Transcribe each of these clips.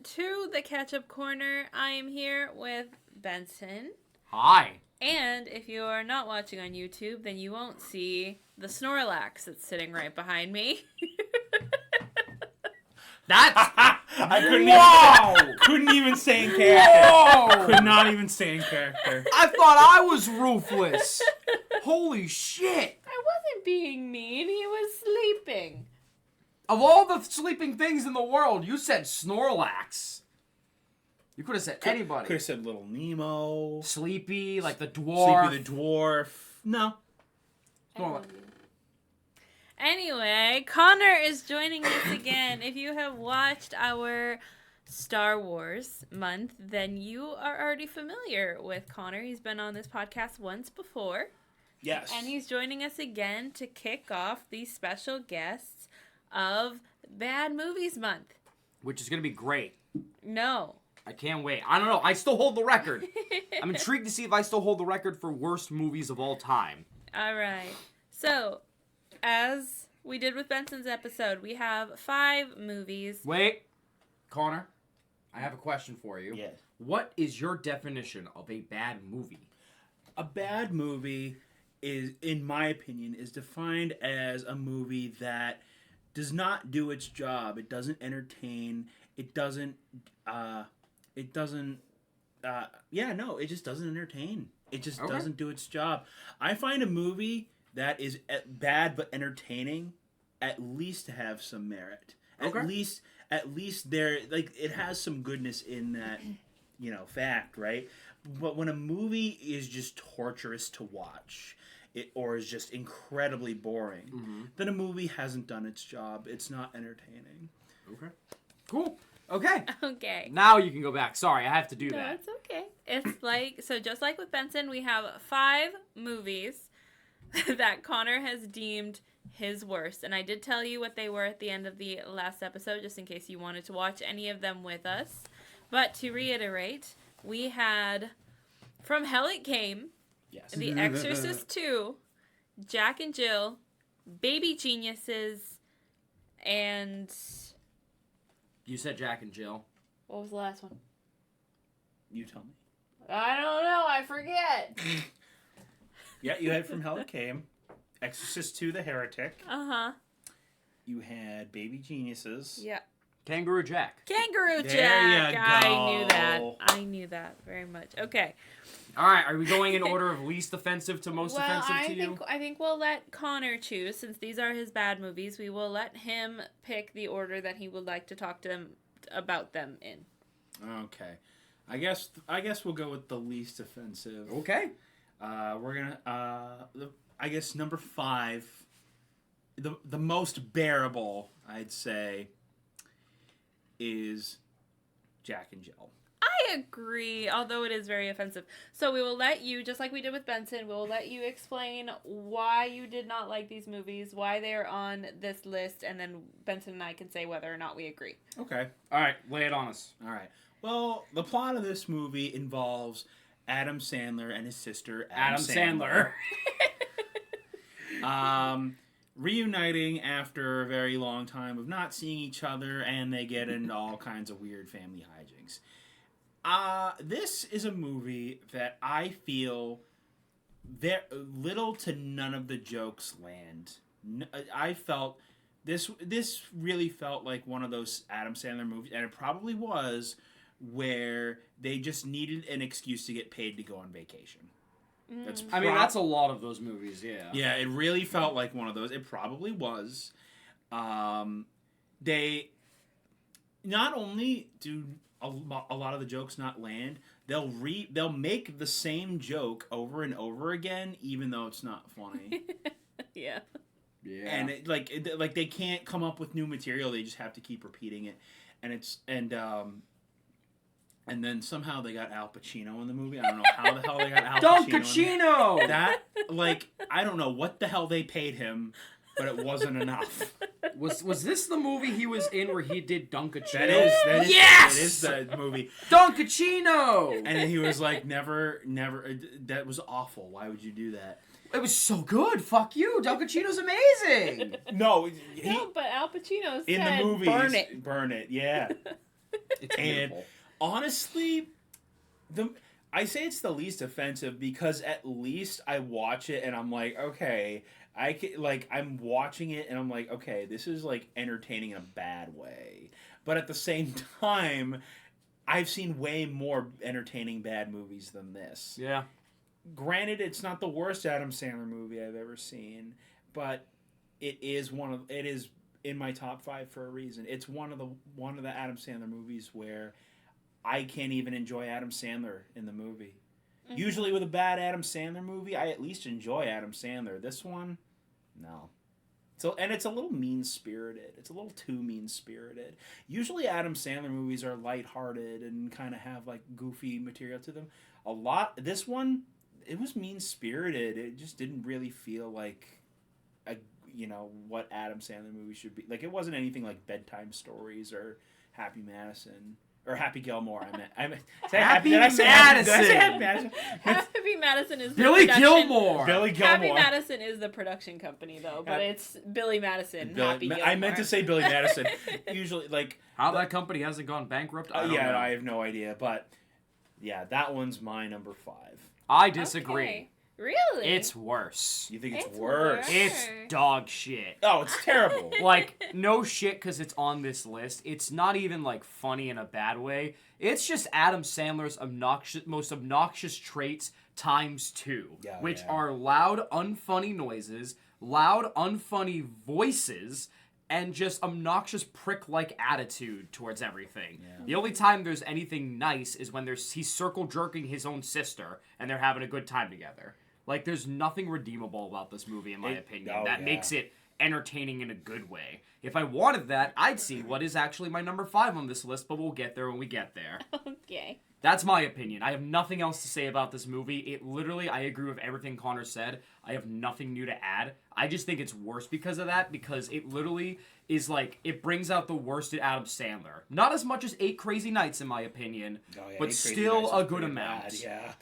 to the Catch-Up Corner. I am here with Benson. Hi. And if you are not watching on YouTube, then you won't see the Snorlax that's sitting right behind me. That's... I couldn't even stay in character. Whoa! Could not even stay in character. I thought I was ruthless. Holy shit. I wasn't being mean. He was sleeping. Of all the sleeping things in the world, you said Snorlax. You could have said anybody. Could have said Little Nemo. Sleepy, like the dwarf. Sleepy the dwarf. No. Snorlax. Anyway, Connor is joining us again. If you have watched our Star Wars month, then you are already familiar with Connor. He's been on this podcast once before. Yes. And he's joining us again to kick off these special guests of Bad Movies Month. Which is going to be great. No. I can't wait. I don't know. I still hold the record. I'm intrigued to see if I still hold the record for worst movies of all time. All right. So, as we did with Benson's episode, we have 5 movies. Wait. Connor, I have a question for you. Yes. What is your definition of a bad movie? A bad movie is, in my opinion, is defined as a movie that does not do its job. It doesn't entertain. It doesn't, it just doesn't entertain. It just doesn't do its job. I find a movie that is bad but entertaining at least to have some merit. At least there, like, it has some goodness in that, fact, right? But when a movie is just torturous to watch, or is just incredibly boring, then a movie hasn't done its job. It's not entertaining. Okay. Cool. Okay. Okay. Now you can go back. Sorry, I have to do No, that. it's okay. It's like, so just like with Benson, we have 5 movies that Connor has deemed his worst. And I did tell you what they were at the end of the last episode, just in case you wanted to watch any of them with us. But to reiterate, we had From Hell It Came, Yes. The Exorcist 2, Jack and Jill, Baby Geniuses, and... You said Jack and Jill. What was the last one? You tell me. I don't know. I forget. Yeah, you had From Hell It Came, Exorcist 2, The Heretic. Uh-huh. You had Baby Geniuses. Yeah. Kangaroo Jack. Kangaroo There Jack. you I go. knew that. I knew that very much. Okay. All right, are we going in order of least offensive to most offensive to you? I think we'll let Connor choose, since these are his bad movies. We will let him pick the order that he would like to talk to them about them in. Okay. I guess we'll go with the least offensive. Okay. We're gonna I guess number 5, the most bearable, I'd say, is Jack and Jill. I agree, although it is very offensive. So we will let you, just like we did with Benson, we will let you explain why you did not like these movies, why they are on this list, and then Benson and I can say whether or not we agree. Okay. All right, lay it on us. All right. Well, the plot of this movie involves Adam Sandler and his sister Adam Sandler. Reuniting after a very long time of not seeing each other, and they get into all kinds of weird family hijinks. This is a movie that I feel little to none of the jokes land. I felt this really felt like one of those Adam Sandler movies, and it probably was, where they just needed an excuse to get paid to go on vacation. That's a lot of those movies, yeah. Yeah, it really felt like one of those. It probably was. They not only do a lot of the jokes not land, they'll make the same joke over and over again, even though it's not funny. Yeah. Yeah. And like they can't come up with new material; they just have to keep repeating it, and then somehow they got Al Pacino in the movie. I don't know how the hell they got Al Don Pacino. Pacino! That, I don't know what the hell they paid him, but it wasn't enough. Was this the movie he was in where he did Dunkachino? That is Yes! That is the movie. Dunkachino! And then he was like, never, that was awful. Why would you do that? It was so good. Fuck you. Dunkachino's amazing. No, No, but Al Pacino in said, the movies, burn it. Burn it, yeah. It's And beautiful. honestly, I say it's the least offensive because at least I watch it and I'm like, okay, I can, like, I'm watching it and I'm like, okay, this is like entertaining in a bad way. But at the same time, I've seen way more entertaining bad movies than this. Yeah. Granted, it's not the worst Adam Sandler movie I've ever seen, but it is in my top 5 for a reason. It's one of the Adam Sandler movies where I can't even enjoy Adam Sandler in the movie. Mm-hmm. Usually with a bad Adam Sandler movie, I at least enjoy Adam Sandler. This one, no. So, and it's a little mean-spirited. It's a little too mean-spirited. Usually Adam Sandler movies are lighthearted and kind of have like goofy material to them. This one, it was mean-spirited. It just didn't really feel like what Adam Sandler movies should be. Like, it wasn't anything like Bedtime Stories or Happy Madison. Or Happy Gilmore, I meant. Happy Madison. Happy Madison is Billy the Gilmore. Billy Gilmore. Happy Madison is the production company, though, but it's Billy Madison. Happy Gilmore. I meant to say Billy Madison. Usually, like how that company hasn't gone bankrupt. I don't know. I have no idea, but yeah, that one's my number 5. I disagree. Okay. Really? It's worse. You think it's worse? It's dog shit. Oh, it's terrible. Like, no shit because it's on this list. It's not even, like, funny in a bad way. It's just Adam Sandler's most obnoxious traits times 2, which are loud, unfunny noises, loud, unfunny voices, and just obnoxious prick-like attitude towards everything. Yeah. The only time there's anything nice is when he's circle jerking his own sister, and they're having a good time together. Like, there's nothing redeemable about this movie, in my opinion, that makes it entertaining in a good way. If I wanted that, I'd see what is actually my number 5 on this list, but we'll get there when we get there. Okay. That's my opinion. I have nothing else to say about this movie. It literally, I agree with everything Connor said. I have nothing new to add. I just think it's worse because of that, because it literally is like, it brings out the worst in Adam Sandler. Not as much as 8 Crazy Nights, in my opinion, but still a good amount. Bad, yeah.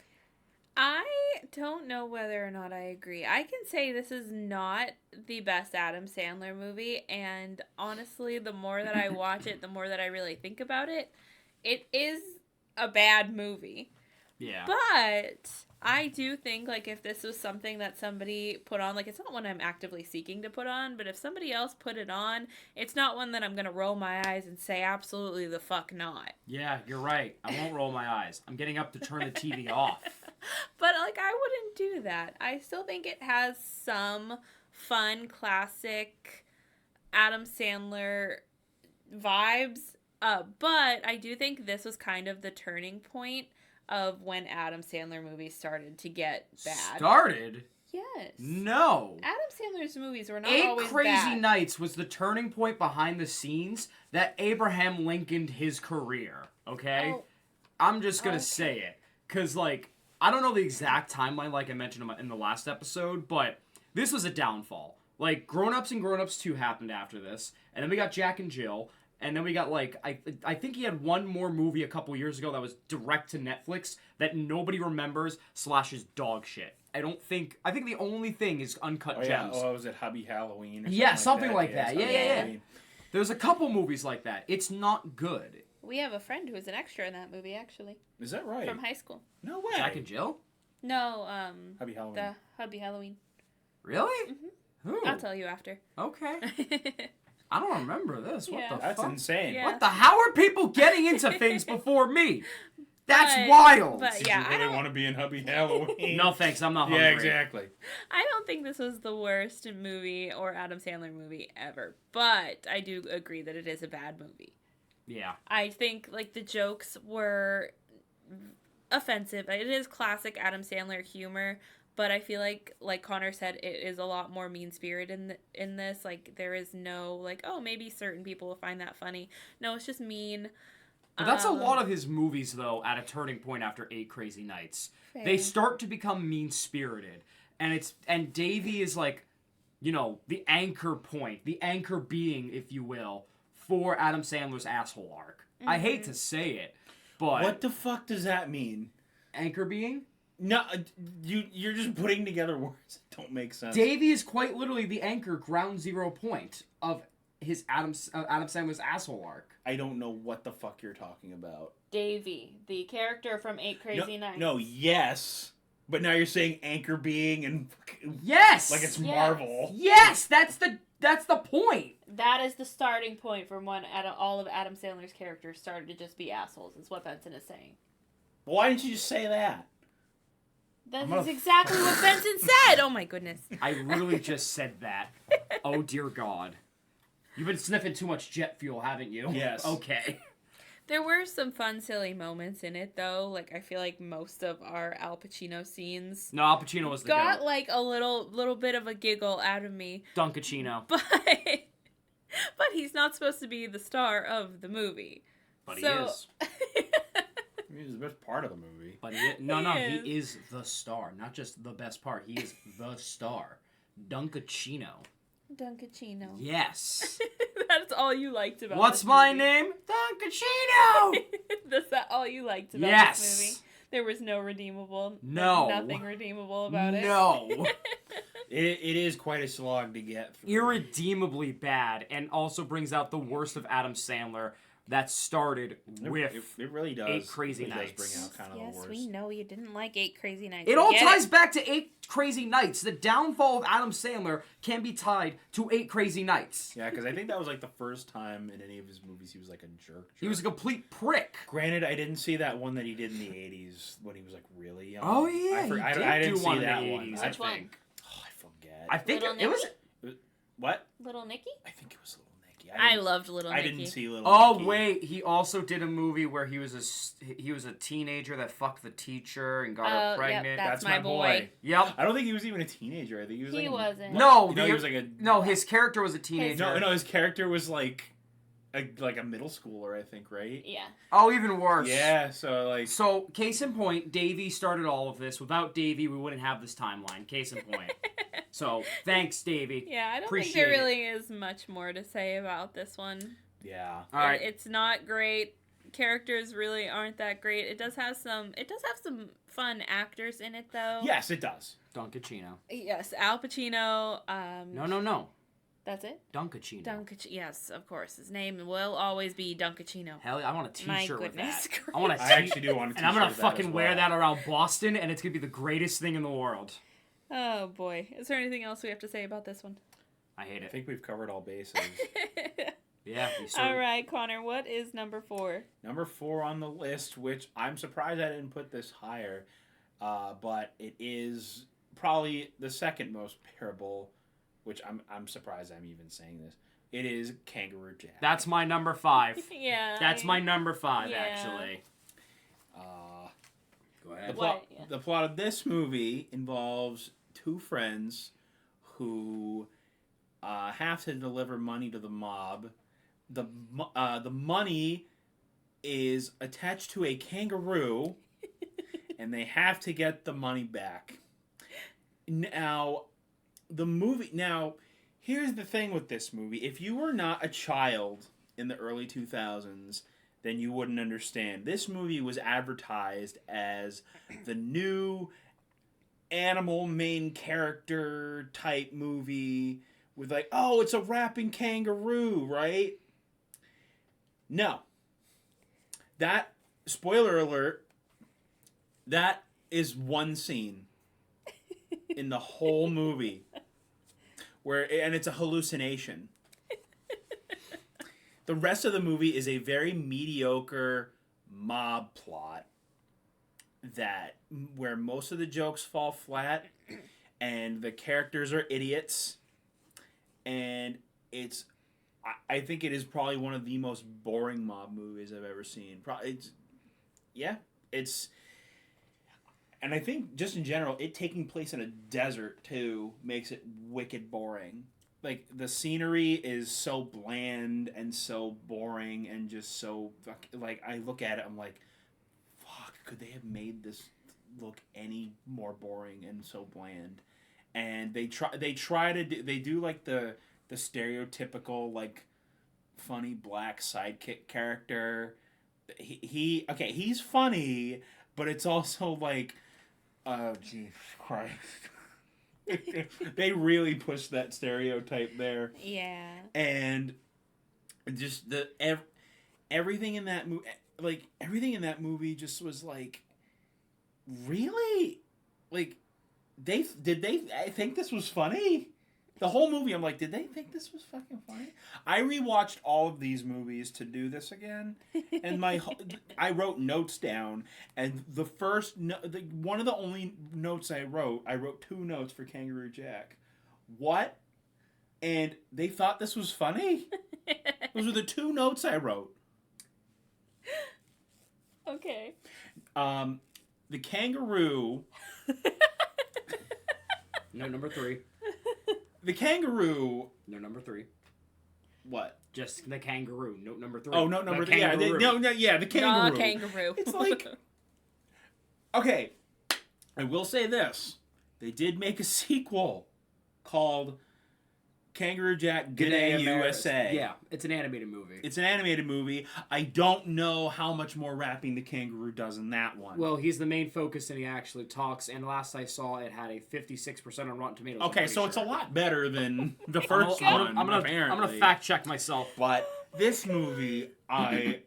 I don't know whether or not I agree. I can say this is not the best Adam Sandler movie, and honestly, the more that I watch it, the more that I really think about it, it is a bad movie. Yeah. But I do think, like, if this was something that somebody put on, like, it's not one I'm actively seeking to put on, but if somebody else put it on, it's not one that I'm going to roll my eyes and say, absolutely the fuck not. Yeah, you're right. I won't roll my eyes. I'm getting up to turn the TV off. But, like, I wouldn't do that. I still think it has some fun, classic Adam Sandler vibes. But I do think this was kind of the turning point of when Adam Sandler movies started to get bad. Started? Yes. No. Adam Sandler's movies were not 8 always Crazy bad. Nights was the turning point behind the scenes that Abraham Lincolned his career, okay? Oh. I'm just gonna say it. Because, like, I don't know the exact timeline like I mentioned in the last episode, but this was a downfall. Like, Grown Ups and Grown Ups 2 happened after this, and then we got Jack and Jill, and then we got, like, I think he had one more movie a couple years ago that was direct to Netflix that nobody remembers / is dog shit. I think the only thing is Uncut Gems. Oh, was it Hubby Halloween? Or something like that. Yeah. Halloween. There's a couple movies like that. It's not good. We have a friend who was an extra in that movie, actually. Is that right? From high school. No way. Jack and Jill? No, Hubby Halloween. the Hubby Halloween. Really? Mm-hmm. Who? I'll tell you after. Okay. I don't remember this. What the That's fuck? insane. Yeah. How are people getting into things before me? That's But- wild. but Did yeah, you I really don't- want to be in Hubby Halloween? No thanks, I'm not hungry. Yeah, exactly. I don't think this was the worst movie or Adam Sandler movie ever, but I do agree that it is a bad movie. Yeah. I think, like, the jokes were offensive. It is classic Adam Sandler humor, but I feel like Connor said, it is a lot more mean-spirited in this. Like, there is no, like, oh, maybe certain people will find that funny. No, it's just mean. But that's a lot of his movies, though, at a turning point after 8 Crazy Nights. Fair. They start to become mean-spirited. And Davey is, like, you know, the anchor point, the anchor being, if you will, for Adam Sandler's asshole arc. Mm-hmm. I hate to say it, but... What the fuck does that mean? Anchor being? No, you're just putting together words that don't make sense. Davey is quite literally the anchor, ground zero point of his Adam Sandler's asshole arc. I don't know what the fuck you're talking about. Davey, the character from 8 Crazy Nights. No, yes. But now you're saying Anchor Being and... Yes! Like it's Marvel. Yes! That's the point! That is the starting point from when all of Adam Sandler's characters started to just be assholes, is what Benson is saying. Why didn't you just say that? That is exactly what Benson said! Oh my goodness. I really just said that. Oh dear God. You've been sniffing too much jet fuel, haven't you? Yes. Okay. There were some fun, silly moments in it, though. Like, I feel like most of our Al Pacino scenes... No, Al Pacino was the got, goat. like, a little bit of a giggle out of me. Dunkachino. But he's not supposed to be the star of the movie. But he is. He's the best part of the movie. But he is the star. Not just the best part. He is the star. Dunkachino. Dunkachino. Yes. That's all you liked about What's this my movie? name? Dunkachino! Is that all you liked about this movie? There was no redeemable... No. Nothing redeemable about it? No. It is quite a slog to get through. Irredeemably bad, and also brings out the worst of Adam Sandler that started with It really does. 8 Crazy it Nights. Does bring out kind of the Yes, worst. we know you didn't like 8 Crazy Nights. It all ties back to 8 Crazy Nights. The downfall of Adam Sandler can be tied to 8 Crazy Nights. Yeah, because I think that was like the first time in any of his movies he was like a jerk. He was a complete prick. Granted, I didn't see that one that he did in the 80s when he was like really young. Oh yeah, I didn't do see one that in the one. 80s, Which I one? think. Oh, I forget. I think Little it was. What? Little Nicky? I think it was Little Nicky. I loved Little Nicky. I didn't see Little Oh Nicky. wait, he also did a movie where he was a teenager that fucked the teacher and got her pregnant. Yep, that's my boy. Yep. I don't think he was even a teenager. I think he was. He like wasn't. No, he was like a. No, his character was a teenager. No, his character was like a middle schooler, I think, right? Yeah. Oh, even worse. Yeah. So like. So, case in point, Davey started all of this. Without Davey, we wouldn't have this timeline. Case in point. So, thanks, Davey. Yeah, I don't Appreciate think there it. really is much more to say about this one. Yeah. All right. It's not great. Characters really aren't that great. It does have some fun actors in it, though. Yes, it does. Dunkachino. Yes, Al Pacino. No. That's it? Dunkachino. Yes, of course. His name will always be Dunkachino. Hell, I want a t-shirt My with goodness that. I want a I actually do want a And I'm gonna t-shirt of that fucking as wear well. that around Boston, and it's gonna be the greatest thing in the world. Oh, boy. Is there anything else we have to say about this one? I hate I it. think we've covered all bases. Yeah, we All right, Connor, what is number 4? Number 4 on the list, which I'm surprised I didn't put this higher, but it is probably the second most bearable, which I'm surprised I'm even saying this. It is Kangaroo Jack. That's my number 5. Yeah. That's my number 5, Yeah. actually. Go The ahead. plot, Yeah. the plot of this movie involves two friends who have to deliver money to the mob. The money is attached to a kangaroo, and they have to get the money back. Now, here's the thing with this movie. If you were not a child in the early 2000s, then you wouldn't understand. This movie was advertised as the new animal main character type movie with like, oh, it's a rapping kangaroo, right? No. That, spoiler alert, that is one scene in the whole movie and it's a hallucination. The rest of the movie is a very mediocre mob plot where most of the jokes fall flat and the characters are idiots, and I think it is probably one of the most boring mob movies I've ever seen. And I think just in general, it taking place in a desert too makes it wicked boring. Like, the scenery is so bland and so boring and just so, like, I look at it, I'm like, fuck, could they have made this look any more boring and so bland? And they do like the stereotypical, like, funny black sidekick character. He's funny, but it's also like, oh, Jesus Christ. They really pushed that stereotype there. Yeah. And just everything in that movie, just was like, really, like, did they think this was funny? The whole movie, I'm like, did they think this was fucking funny? I rewatched all of these movies to do this again, and I wrote notes down, and one of the only notes I wrote 2 notes for Kangaroo Jack. What? And they thought this was funny? Those were the 2 notes I wrote. Okay. The kangaroo. No, number 3. The kangaroo. No, number 3. What? Just the kangaroo. Note number 3. Oh, note number 3. Yeah, the kangaroo. The kangaroo. It's like, okay, I will say this: they did make a sequel called Kangaroo Jack G'day USA. Yeah, it's an animated movie. It's an animated movie. I don't know how much more rapping the kangaroo does in that one. Well, he's the main focus and he actually talks, and last I saw it had a 56% on Rotten Tomatoes. Okay, so it's a lot better than the first one, I'm gonna fact check myself. But this movie, I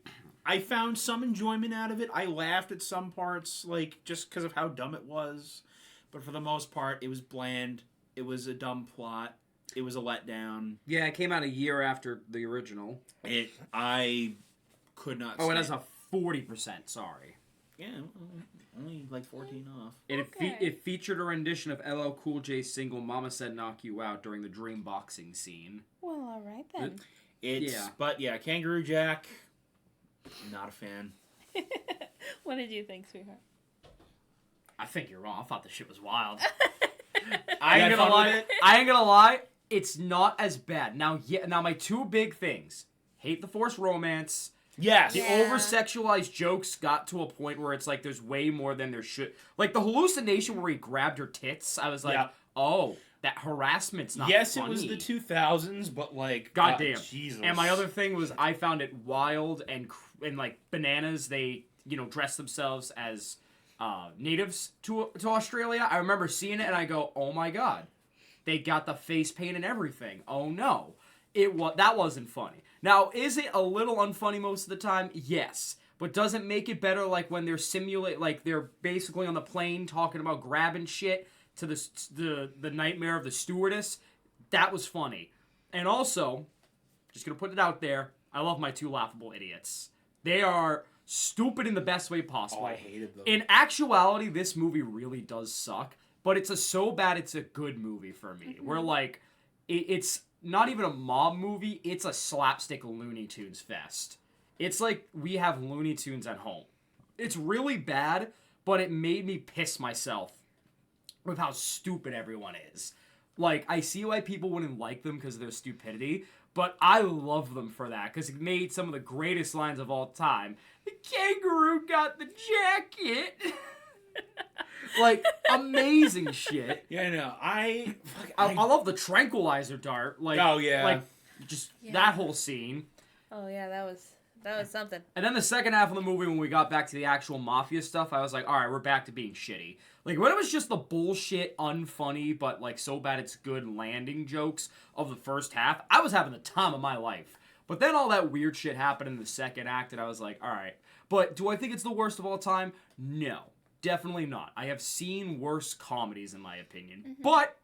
found some enjoyment out of it. I laughed at some parts, like, just because of how dumb it was. But for the most part, it was bland. It was a dumb plot. It was a letdown. Yeah, it came out a year after the original. I could not. Oh, it has a 40%. Sorry. Yeah, only like 14 off. And it featured a rendition of LL Cool J's single "Mama Said Knock You Out" during the dream boxing scene. Well, all right then. But yeah, Kangaroo Jack. Not a fan. What did you think, sweetheart? I think you're wrong. I thought the shit was wild. I ain't gonna lie. It's not as bad. Now my 2 big things. Hate the forced romance. Yes. The over-sexualized jokes got to a point where it's like there's way more than there should. Like the hallucination where he grabbed her tits. I was like, oh, that harassment's not funny. Yes, it was the 2000s, but like... Goddamn. Jesus. And my other thing was I found it wild and like bananas. They, dress themselves as natives to Australia. I remember seeing it and I go, oh my god. They got the face paint and everything. Oh no. That wasn't funny. Now, is it a little unfunny most of the time? Yes. But does it make it better like when they're basically on the plane talking about grabbing shit to the nightmare of the stewardess? That was funny. And also, just gonna put it out there, I love my 2 laughable idiots. They are stupid in the best way possible. Oh, I hated them. In actuality, this movie really does suck. But it's so bad it's a good movie for me. Mm-hmm. Where, like, it's not even a mob movie. It's a slapstick Looney Tunes fest. It's like we have Looney Tunes at home. It's really bad, but it made me piss myself with how stupid everyone is. Like, I see why people wouldn't like them because of their stupidity, but I love them for that because it made some of the greatest lines of all time. The kangaroo got the jacket. Like, amazing shit. Yeah, I know. I love the tranquilizer dart. Like, oh, yeah. Like, just that whole scene. Oh, yeah, that was something. And then the second half of the movie, when we got back to the actual mafia stuff, I was like, alright, we're back to being shitty. Like, when it was just the bullshit, unfunny, but, like, so bad it's good landing jokes of the first half, I was having the time of my life. But then all that weird shit happened in the second act, and I was like, alright. But do I think it's the worst of all time? No. Definitely not. I have seen worse comedies, in my opinion. Mm-hmm. But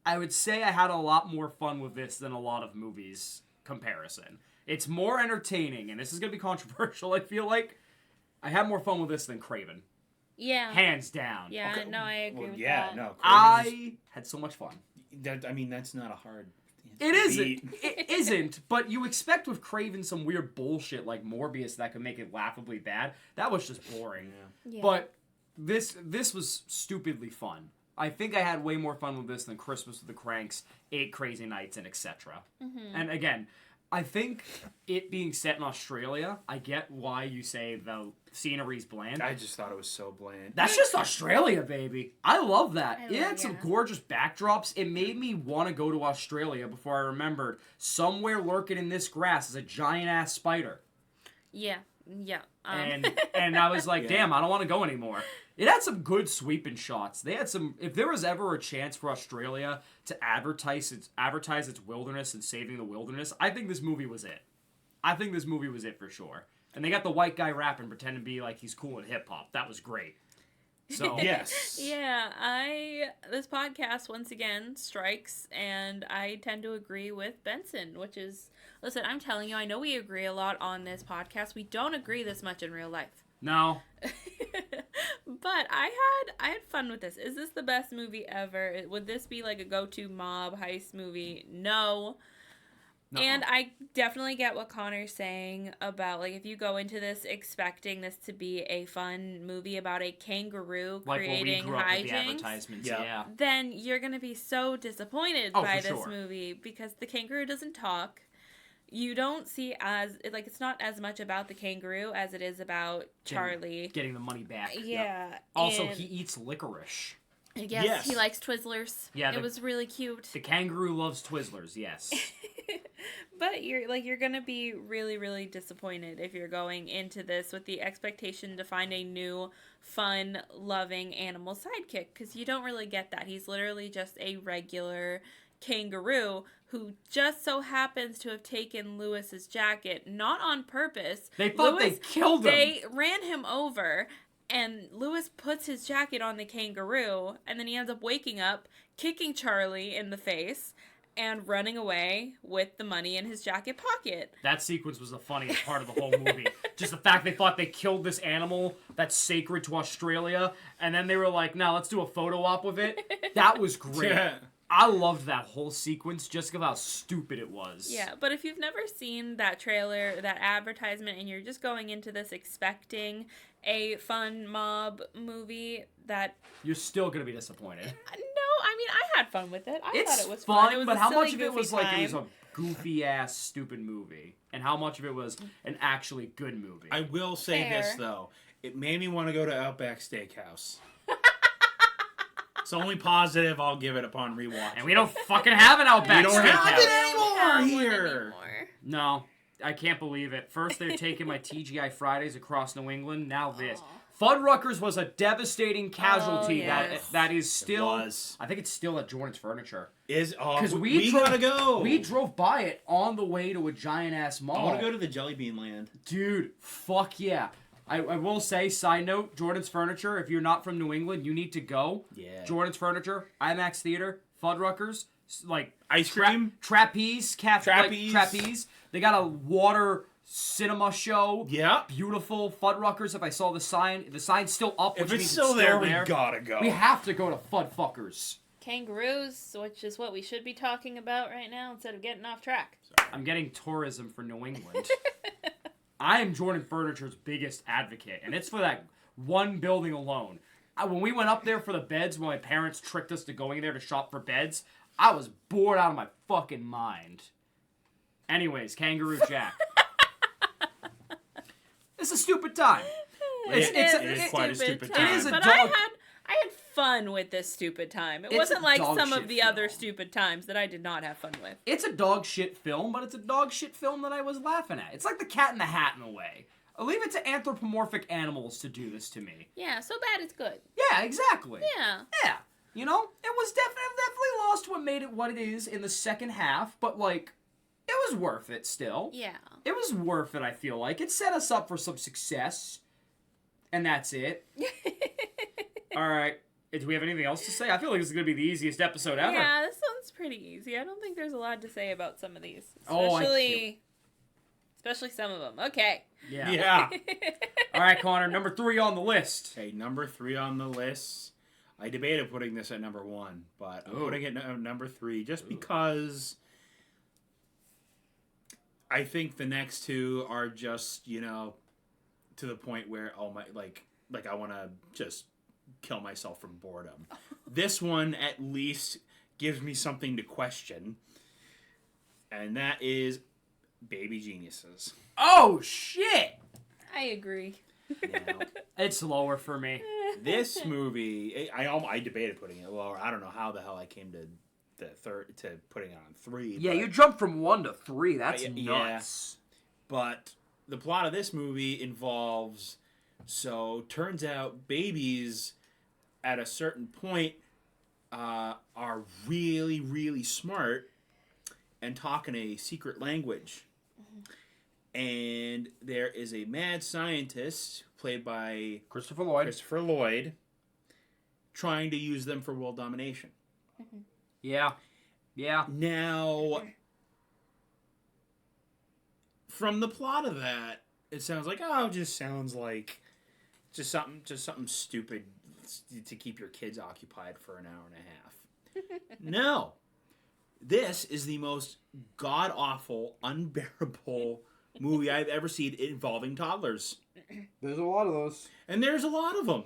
I would say I had a lot more fun with this than a lot of movies comparison. It's more entertaining, and this is going to be controversial, I feel like. I had more fun with this than Craven. Yeah. Hands down. Yeah, okay. No, I agree with that. Yeah, no. I had so much fun. That's not a hard... It isn't. It isn't, but you expect with Craven some weird bullshit like Morbius that could make it laughably bad. That was just boring. Yeah. But this was stupidly fun. I think I had way more fun with this than Christmas with the Cranks, 8 Crazy Nights, and etc. Mm-hmm. And again, I think it being set in Australia, I get why you say the scenery's bland. I just thought it was so bland. That's just Australia, baby. I love that. It had some gorgeous backdrops. It made me want to go to Australia before I remembered somewhere lurking in this grass is a giant-ass spider. Yeah. And I was like, damn, I don't want to go anymore. It had some good sweeping shots. They had some... If there was ever a chance for Australia to advertise its wilderness and saving the wilderness, I think this movie was it. I think this movie was it for sure. And they got the white guy rapping, pretending to be like he's cool in hip hop. That was great. So Yes. Yeah, this podcast once again strikes, and I tend to agree with Benson, which is, listen, I'm telling you, I know we agree a lot on this podcast. We don't agree this much in real life. no. But I had fun with this. Is this the best movie ever? Would this be like a go-to mob heist movie? No. Nuh-uh. And I definitely get what Connor's saying about, like, if you go into this expecting this to be a fun movie about a kangaroo Like creating when we grew up with the hijinks, advertisements, Yeah. yeah. then you're going to be so disappointed Oh, by for this sure. movie because the kangaroo doesn't talk. You don't see it's not as much about the kangaroo as it is about Charlie. Getting the money back. Yeah. Also, and he eats licorice. yes, he likes Twizzlers. Yeah, it was really cute. The kangaroo loves Twizzlers, yes. But you're gonna be really, really disappointed if you're going into this with the expectation to find a new, fun, loving animal sidekick, because you don't really get that. He's literally just a regular kangaroo who just so happens to have taken Lewis's jacket, not on purpose. They thought they killed him. They ran him over, and Lewis puts his jacket on the kangaroo, and then he ends up waking up, kicking Charlie in the face, and running away with the money in his jacket pocket. That sequence was the funniest part of the whole movie. Just the fact they thought they killed this animal that's sacred to Australia, and then they were like, no, let's do a photo op with it. That was great. Yeah. I loved that whole sequence just because of how stupid it was. Yeah, but if you've never seen that trailer, that advertisement, and you're just going into this expecting a fun mob movie that... You're still going to be disappointed. No, I mean, I had fun with it. I thought it was fun. It was but a how silly, much of it goofy was like it was time. a goofy-ass, stupid movie? And how much of it was an actually good movie? I will say Fair. this, though. It made me want to go to Outback Steakhouse. It's the only positive I'll give it upon rewatch. And we don't fucking have an Outback We don't have Steakhouse. it anymore Have one here. anymore. No, I can't believe it. First, they're taking my TGI Fridays across New England. Now this. Aw. Fuddruckers was a devastating casualty yes. that is still... was. I think it's still at Jordan's Furniture. Because we gotta go. We drove by it on the way to a giant-ass mall. I want to go to the Jelly Bean Land. Dude, fuck yeah. I will say, side note, Jordan's Furniture, if you're not from New England, you need to go. Yeah. Jordan's Furniture, IMAX Theater, Fuddruckers, like... Ice cream. Trapeze. Trapeze. Like, trapeze. They got a water cinema show. Yeah. Beautiful. Fuddruckers, if I saw the sign's still up, which If it's means still there, we gotta go. We have to go to Fuddfuckers. Kangaroos, which is what we should be talking about right now instead of getting off track. I'm getting tourism for New England. I am Jordan Furniture's biggest advocate, and it's for that one building alone. When we went up there for the beds, when my parents tricked us to going there to shop for beds, I was bored out of my fucking mind. Anyways, Kangaroo Jack. It's a stupid time. It is quite a stupid time. It is a but dog. I had fun with this stupid time. It It's wasn't a like dog some shit of the other film. stupid times that I did not have fun with. It's a dog shit film, but it's a dog shit film that I was laughing at. It's like the Cat in the Hat in a way. I'll leave it to anthropomorphic animals to do this to me. Yeah, so bad it's good. Yeah, exactly. Yeah. Yeah. You know, it was definitely lost what made it what it is in the second half, but like, it was worth it still. Yeah. It was worth it, I feel like. It set us up for some success. And that's it. Alright. Do we have anything else to say? I feel like this is going to be the easiest episode ever. Yeah, this one's pretty easy. I don't think there's a lot to say about some of these. Oh, Especially some of them. Okay. Yeah. Yeah. Alright, Connor, number 3 on the list. Okay, number 3 on the list. I debated putting this at number 1, but I'm putting it at number 3 just because I think the next two are just, to the point where like I want to just kill myself from boredom. This one at least gives me something to question, and that is Baby Geniuses. Oh, shit! I agree. Now, It's lower for me. this movie, I debated putting it lower. I don't know how the hell I came to putting it on 3. Yeah, but, you jumped from 1 to 3. That's Yeah. nuts. But the plot of this movie involves, turns out babies at a certain point are really, really smart and talk in a secret language. And there is a mad scientist played by Christopher Lloyd, trying to use them for world domination. Yeah. Now, from the plot of that, it sounds like just something stupid to keep your kids occupied for an hour and a half. No, this is the most god awful, unbearable movie I've ever seen involving toddlers. There's a lot of those. And there's a lot of them,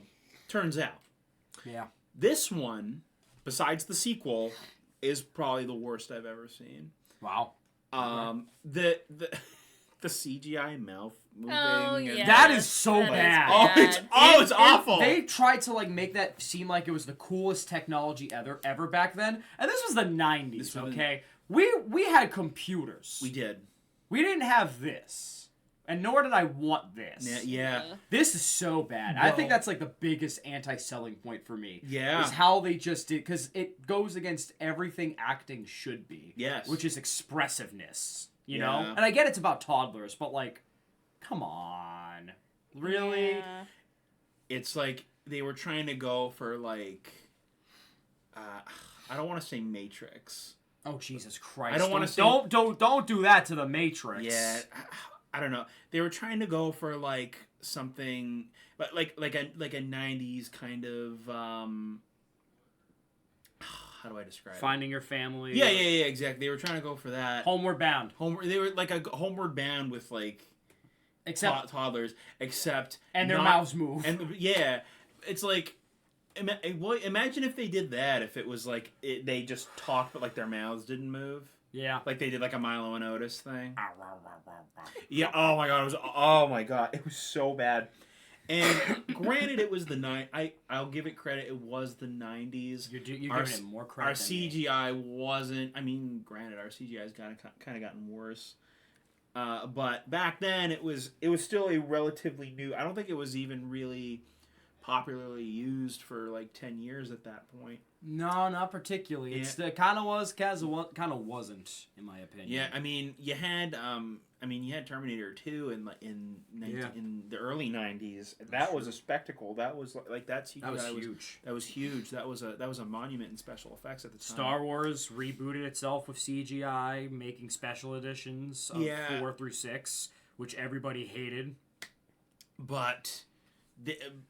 turns out. Yeah. This one, besides the sequel, is probably the worst I've ever seen. Wow. The CGI mouth moving. Oh, yeah. That is so bad. It's awful. They tried to make that seem like it was the coolest technology ever back then, and this was the 90s. Okay, we had computers. We did. We didn't have this, and nor did I want this. Yeah. This is so bad. I think that's the biggest anti-selling point for me. Yeah. Is how they just did, because it goes against everything acting should be. Yes. Which is expressiveness. You know? And I get it's about toddlers, but come on. Really? Yeah. It's like they were trying to go for I don't want to say Matrix. Oh, Jesus Christ. I don't want to say... Don't do that to the Matrix. Yeah. I don't know. They were trying to go for something but like a 90s kind of how do I describe it? Finding Your Family. Yeah, exactly. They were trying to go for that. Homeward Bound. They were like a Homeward Bound with except toddlers, except and their mouths move. And it's like imagine if they did that. If it was they just talked but their mouths didn't move. Yeah, like they did a Milo and Otis thing. Yeah. Oh my god. It was so bad. And granted, it was I'll give it credit. It was the 90s. You're giving it more credit. Our CGI wasn't. I mean, granted, our CGI has kind of gotten worse. But back then, it was still a relatively new. I don't think it was even really popularly used for 10 years at that point. No, not particularly. Yeah. It kind of was, kind of wasn't, in my opinion. Yeah, I mean, you had Terminator 2 in the early 90s. That was a spectacle. That was that CGI that was huge. That was huge. That was a monument in special effects at the time. Star Wars rebooted itself with CGI, making special editions of 4 through 6, which everybody hated. But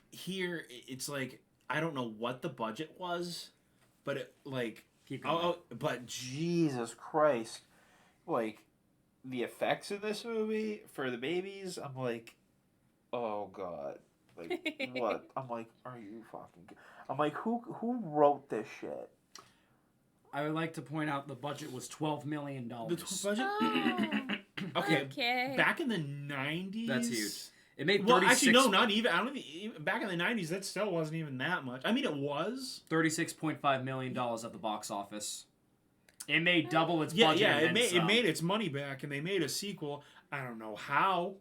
here it's I don't know what the budget was, but it but Jesus Christ, the effects in this movie for the babies, I'm oh god, what? I'm are you fucking? I'm who wrote this shit? I would like to point out the budget was $12 million. The budget? Oh, okay, back in the 90s. That's huge. It made 36... Well, actually, no, not even. I don't think back in the 90s, that still wasn't even that much. I mean, it was $36.5 million at the box office. It made double its budget. Yeah, it made its money back, and they made a sequel. I don't know how.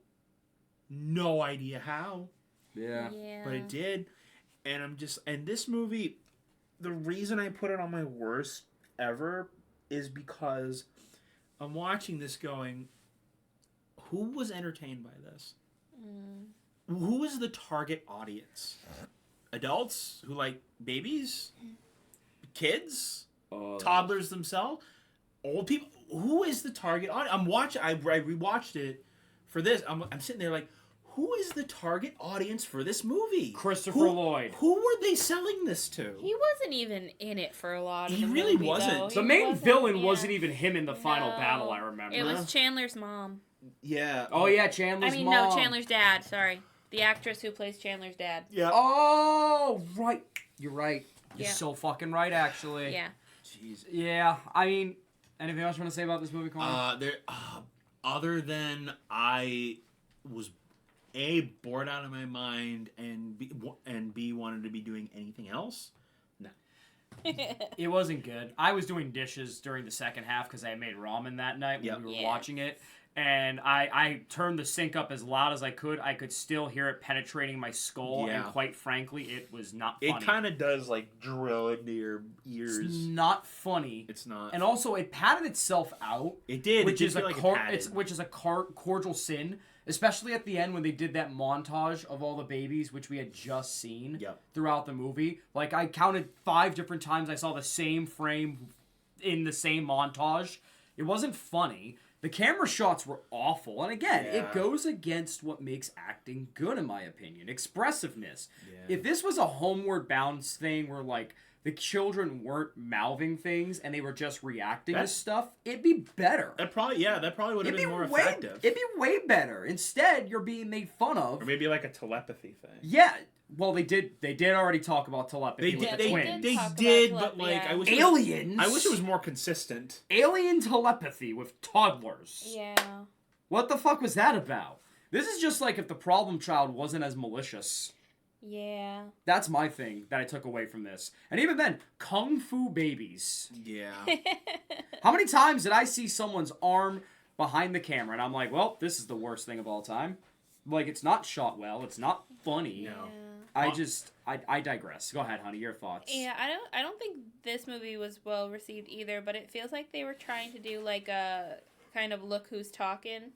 No idea how. Yeah. But it did, and this movie, the reason I put it on my worst ever is because I'm watching this going, who was entertained by this? Who is the target audience? Adults who like babies? Kids? Toddlers themselves? Old people? Who is the target audience? I'm watching. I rewatched it for this. I'm sitting there who is the target audience for this movie? Christopher Lloyd. Who were they selling this to? He wasn't even in it for a lot of the movie. He really wasn't. The main villain wasn't even him in the final battle, I remember. It was Chandler's mom. Yeah. Oh, yeah, Chandler's mom. No, Chandler's dad. Sorry. The actress who plays Chandler's dad. Yeah. Oh, right. You're right. You're so fucking right, actually. Yeah. Jeez. Yeah, I mean, anything else you want to say about this movie, Connor? Other than I was A, bored out of my mind, and B, wanted to be doing anything else. No. It wasn't good. I was doing dishes during the second half because I made ramen that night when we were watching it. and I turned the sync up as loud as I could still hear it penetrating my skull, and quite frankly, it was not funny. It kind of does, like, drill into your ears. It's not funny. It's not. And also, it padded itself out. It did. Which is like which is a cordial sin, especially at the end when they did that montage of all the babies, which we had just seen throughout the movie. Like, I counted 5 different times I saw the same frame in the same montage. It wasn't funny. The camera shots were awful. And again, it goes against what makes acting good, in my opinion. Expressiveness. Yeah. If this was a Homeward Bound thing where, like, the children weren't mouthing things and they were just reacting to stuff, it'd be better. That probably would have been more effective. It'd be way better. Instead, you're being made fun of. Or maybe like a telepathy thing. Yeah. Well, they did already talk about telepathy with the twins. They did, but like I wish aliens. I wish it was more consistent. Alien telepathy with toddlers. Yeah. What the fuck was that about? This is just like if the problem child wasn't as malicious. Yeah. That's my thing that I took away from this. And even then, kung fu babies. Yeah. How many times did I see someone's arm behind the camera and I'm like, well, this is the worst thing of all time. Like, it's not shot well. It's not funny. No. I digress. Go ahead, honey. Your thoughts. Yeah, I don't think this movie was well received either, but it feels like they were trying to do like a kind of look who's talking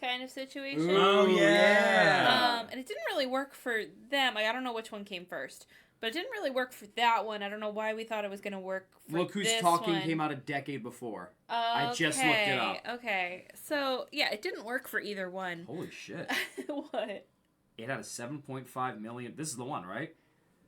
kind of situation. Oh yeah. And it didn't really work for them. Like, I don't know which one came first, but it didn't really work for that one. I don't know why we thought it was going to work for Look Who's this Talking one. came out a decade before. I just looked it up. Okay. So, yeah, it didn't work for either one. Holy shit. What? It had a 7.5 million. This is the one, right?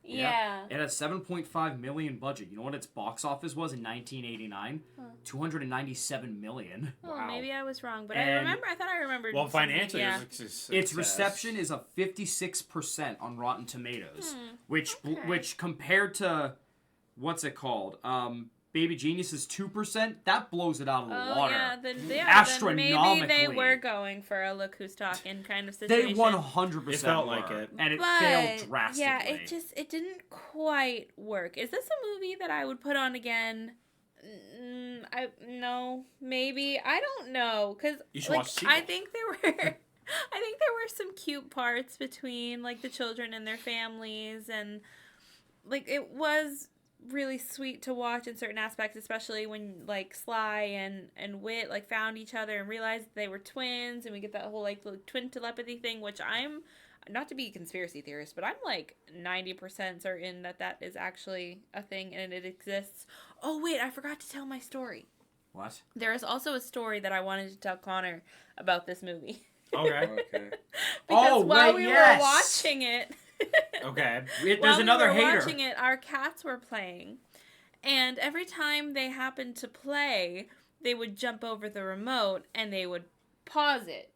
Yeah. It had a 7.5 million budget. You know what its box office was in 1989? 297 million. Oh, wow. Maybe I was wrong, but And- I thought I remembered. Well, financially, yeah. it was a success. Its reception is a 56% on Rotten Tomatoes, which compared to what's it called? Baby Genius is 2%. That blows it out of the water. Astronomically. Then maybe they were going for a Look Who's Talking kind of situation. They 100% It felt were, like it. and it But, failed drastically. Yeah, it didn't quite work. Is this a movie that I would put on again? No, maybe. I don't know, cuz I think there were some cute parts between like the children and their families, and like it was really sweet to watch in certain aspects, especially when like Sly and Wit like found each other and realized they were twins, and we get that whole like twin telepathy thing, which I'm not to be a conspiracy theorist, but I'm like 90% certain that is actually a thing and it exists. Oh wait, I forgot to tell my story. What? There is also a story that I wanted to tell Connor about this movie. Okay. Because while we were watching it, okay. There's another hater. Watching it, our cats were playing, and every time they happened to play, they would jump over the remote and they would pause it.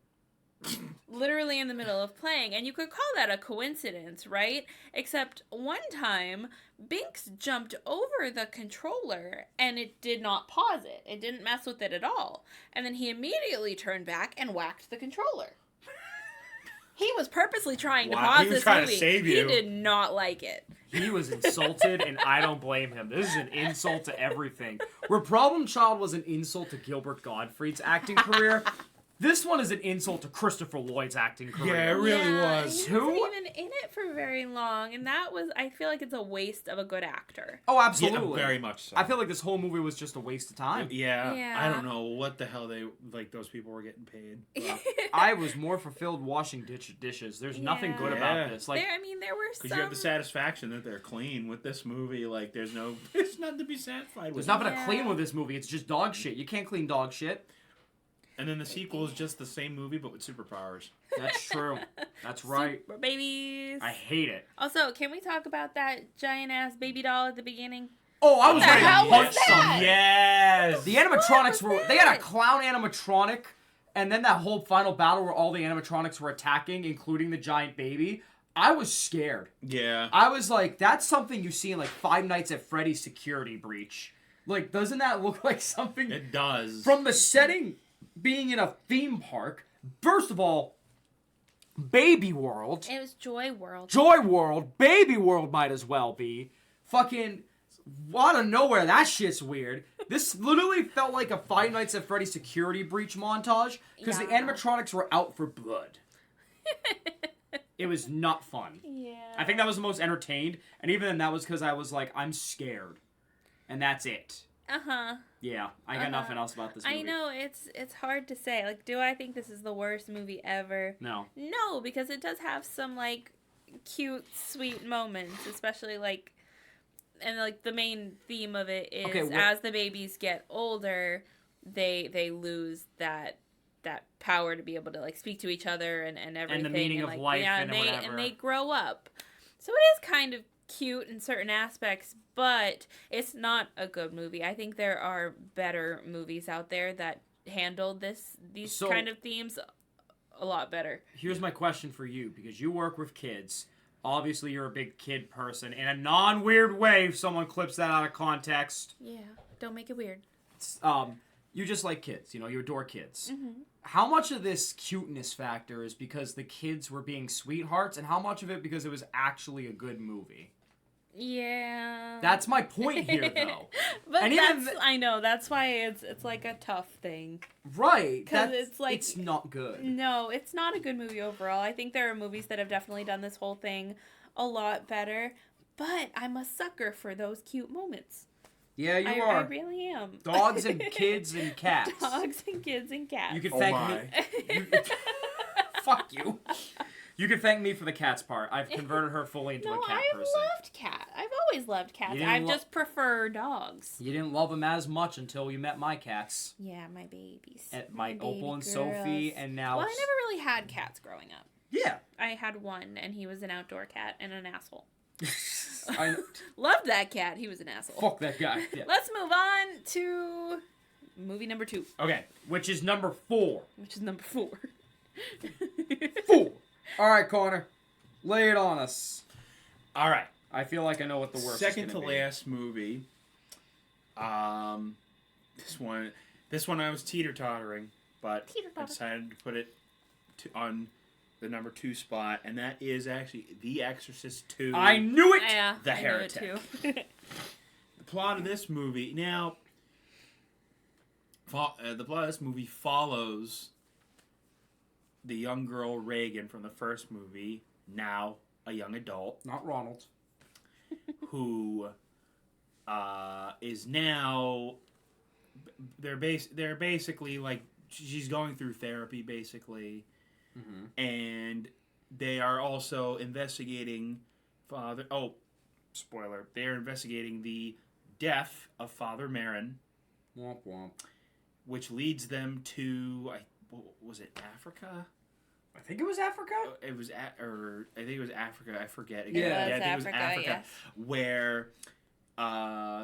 Literally in the middle of playing, and you could call that a coincidence, right? Except one time Binks jumped over the controller and it did not pause it. It didn't mess with it at all. And then he immediately turned back and whacked the controller. He was purposely trying to pause this movie. To save you. He did not like it. He was insulted, and I don't blame him. This is an insult to everything. Where Problem Child was an insult to Gilbert Gottfried's acting career, this one is an insult to Christopher Lloyd's acting career. Yeah, it really was. He wasn't even in it for very long, and I feel like it's a waste of a good actor. Oh, absolutely. Yeah, very much so. I feel like this whole movie was just a waste of time. Yeah. I don't know what the hell those people were getting paid. I was more fulfilled washing dishes. There's nothing good about this. Like, there were some... Because you have the satisfaction that they're clean with this movie. Like, there's nothing to be satisfied with. There's nothing to clean with this movie. It's just dog shit. You can't clean dog shit. And then the sequel is just the same movie, but with superpowers. That's true. That's right. Super babies. I hate it. Also, can we talk about that giant-ass baby doll at the beginning? Oh, I was ready to punch that? Yes! The animatronics they had a clown animatronic, and then that whole final battle where all the animatronics were attacking, including the giant baby. I was scared. Yeah. I was like, that's something you see in like Five Nights at Freddy's Security Breach. Like, doesn't that look like something... It does. From the setting... Being in a theme park, first of all, Baby World. It was Joy World. Joy World, Baby World might as well be. Fucking, out of nowhere, that shit's weird. This literally felt like a Five Nights at Freddy's security breach montage because the animatronics were out for blood. It was not fun. Yeah. I think that was the most entertained, and even then that was because I was like, I'm scared. And that's it. Uh-huh. Yeah, I got nothing else about this movie. I know, it's hard to say. Like, do I think this is the worst movie ever? No. No, because it does have some, like, cute, sweet moments, especially, like, and, like, the main theme of it is as the babies get older, they lose that power to be able to, like, speak to each other and everything. And the meaning of life and whatever. And they grow up. So it is kind of cute in certain aspects, but it's not a good movie. I think there are better movies out there that handled these kind of themes a lot better. Here's my question for you, because you work with kids. Obviously, you're a big kid person. In a non-weird way, if someone clips that out of context. Yeah, don't make it weird. You just like kids. You know, you adore kids. Mm-hmm. How much of this cuteness factor is because the kids were being sweethearts, and how much of it because it was actually a good movie? Yeah. That's my point here, though. But I know, that's why it's like a tough thing. Right. Because it's like... It's not good. No, it's not a good movie overall. I think there are movies that have definitely done this whole thing a lot better, but I'm a sucker for those cute moments. Yeah, you are. I really am. Dogs and kids and cats. Dogs and kids and cats. You can thank me. Fuck you. You can thank me for the cats part. I've converted her fully into a cat person. I've loved cats. I've always loved cats. I just prefer dogs. You didn't love them as much until you met my cats. Yeah, my babies. My Opal and Sophie, and now... Well, I never really had cats growing up. Yeah. I had one, and he was an outdoor cat and an asshole. I Loved that cat. He was an asshole. Fuck that guy. Yeah. Let's move on to movie number 2. Okay, which is number 4. 4. 4. All right, Connor, lay it on us. All right. I feel like I know what the worst. Second to last movie. This one I was teeter-tottering, but I decided to put it on the number 2 spot, and that is actually The Exorcist 2. I knew it. Yeah, The Heretic. Knew it too. The plot of this movie follows the young girl Reagan from the first movie, now a young adult, not Ronald, who is now they're basically like she's going through therapy basically, and they are also investigating spoiler, they are investigating the death of Father Marin, womp womp, which leads them to was it Africa? I think it was Africa. I think it was Africa. I forget. Yeah, I think it was Africa, yes. Where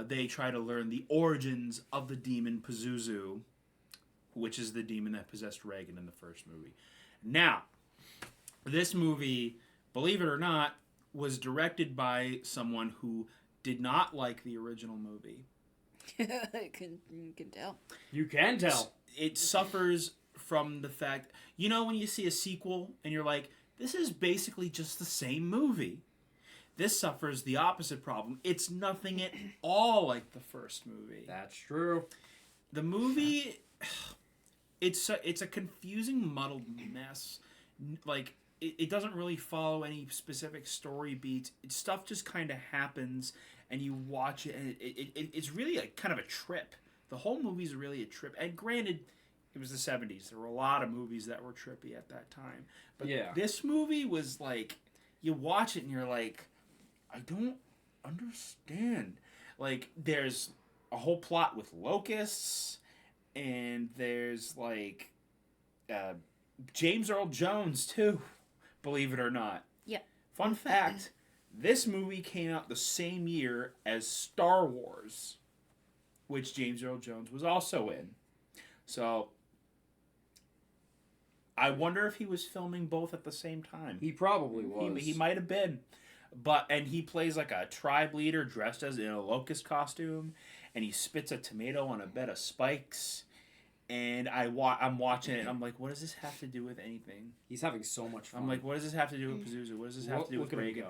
they try to learn the origins of the demon Pazuzu, which is the demon that possessed Reagan in the first movie. Now, this movie, believe it or not, was directed by someone who did not like the original movie. You can tell. You can tell. It suffers from the fact, when you see a sequel and you're like, this is basically just the same movie. This suffers the opposite problem. It's nothing at all like the first movie. That's true. The movie, it's a confusing, muddled mess. Like, it doesn't really follow any specific story beats. Stuff just kind of happens, and you watch it, and it's really kind of a trip. The whole movie's really a trip. And granted, it was the 70s. There were a lot of movies that were trippy at that time. But this movie was like, you watch it and you're like, I don't understand. Like, there's a whole plot with locusts, and there's like James Earl Jones too, believe it or not. Yeah. Fun fact, this movie came out the same year as Star Wars, which James Earl Jones was also in. So, I wonder if he was filming both at the same time. He probably was. He might have been. And he plays like a tribe leader dressed as in a locust costume, and he spits a tomato on a bed of spikes. And I'm watching it, and I'm like, what does this have to do with anything? He's having so much fun. I'm like, what does this have to do with Pazuzu? What does this have to do with Reagan?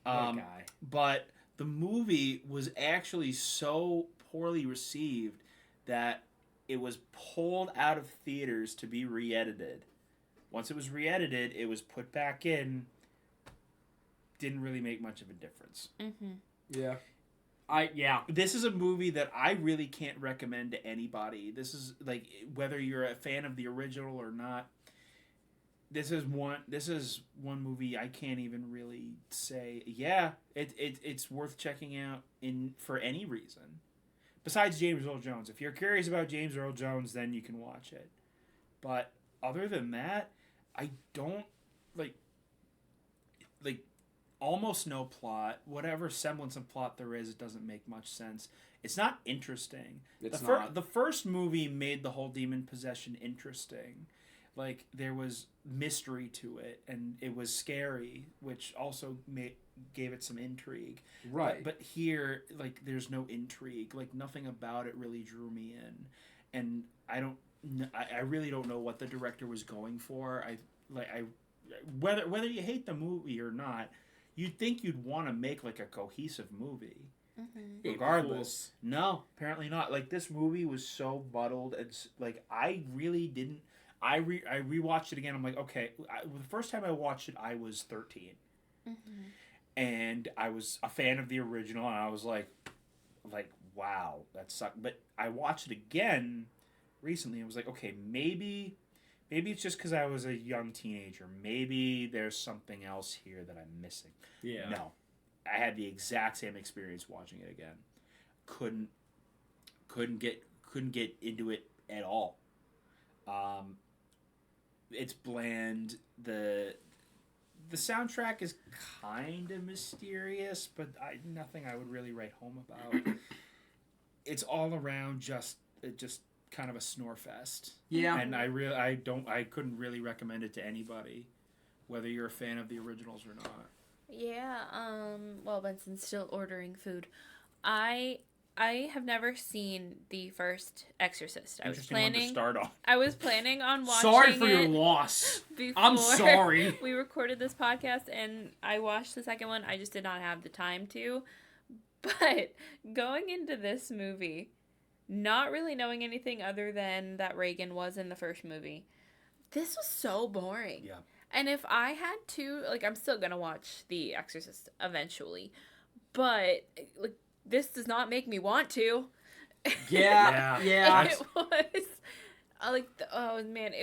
What a guy. But the movie was actually so poorly received that it was pulled out of theaters to be re-edited. Once it was re-edited, it was put back in. Didn't really make much of a difference. Yeah. This is a movie that I really can't recommend to anybody. This is like, whether you're a fan of the original or not. This is one movie I can't even really say. Yeah, it's worth checking out for any reason, besides James Earl Jones. If you're curious about James Earl Jones, then you can watch it. But other than that, I don't like almost no plot. Whatever semblance of plot there is, it doesn't make much sense. It's not interesting. The first movie made the whole demon possession interesting. Like, there was mystery to it, and it was scary, which also gave it some intrigue. Right. But here, like, there's no intrigue. Like, nothing about it really drew me in. And I really don't know what the director was going for. Whether you hate the movie or not, you'd think you'd want to make, like, a cohesive movie. Regardless. No, apparently not. Like, this movie was so muddled, and, like, I really didn't... I rewatched it again. I'm like, okay. The first time I watched it, I was 13. And I was a fan of the original, and I was like, wow, that sucked. But I watched it again recently, and was like, okay, maybe it's just because I was a young teenager. Maybe there's something else here that I'm missing. Yeah. No. I had the exact same experience watching it again. Couldn't get into it at all. It's bland. The soundtrack is kind of mysterious, but nothing I would really write home about. It's all around just kind of a snore fest. Yeah. And I couldn't really recommend it to anybody, whether you're a fan of the originals or not. Yeah. Well, Benson's still ordering food. I have never seen the first Exorcist. I was planning on watching. Sorry for your loss. I'm sorry. We recorded this podcast and I watched the second one. I just did not have the time to. But going into this movie, not really knowing anything other than that Reagan was in the first movie, this was so boring. Yeah. And if I had to, like, I'm still gonna watch The Exorcist eventually, but like, this does not make me want to. Yeah. It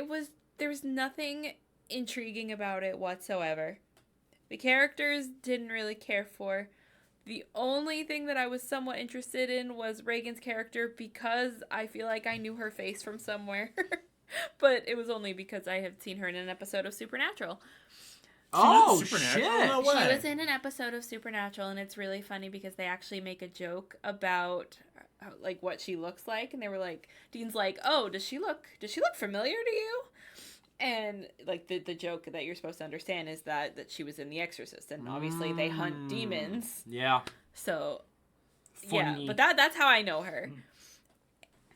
was there was nothing intriguing about it whatsoever. The characters didn't really care for. The only thing that I was somewhat interested in was Reagan's character, because I feel like I knew her face from somewhere. But it was only because I had seen her in an episode of Supernatural. Oh, Supernatural? shit. No way. She was in an episode of Supernatural, and it's really funny because they actually make a joke about like what she looks like, and they were like, Dean's like, "Oh, does she look familiar to you?" And like the joke that you're supposed to understand is that she was in The Exorcist, and obviously they hunt demons. Yeah. So Funny. yeah, but that's how I know her.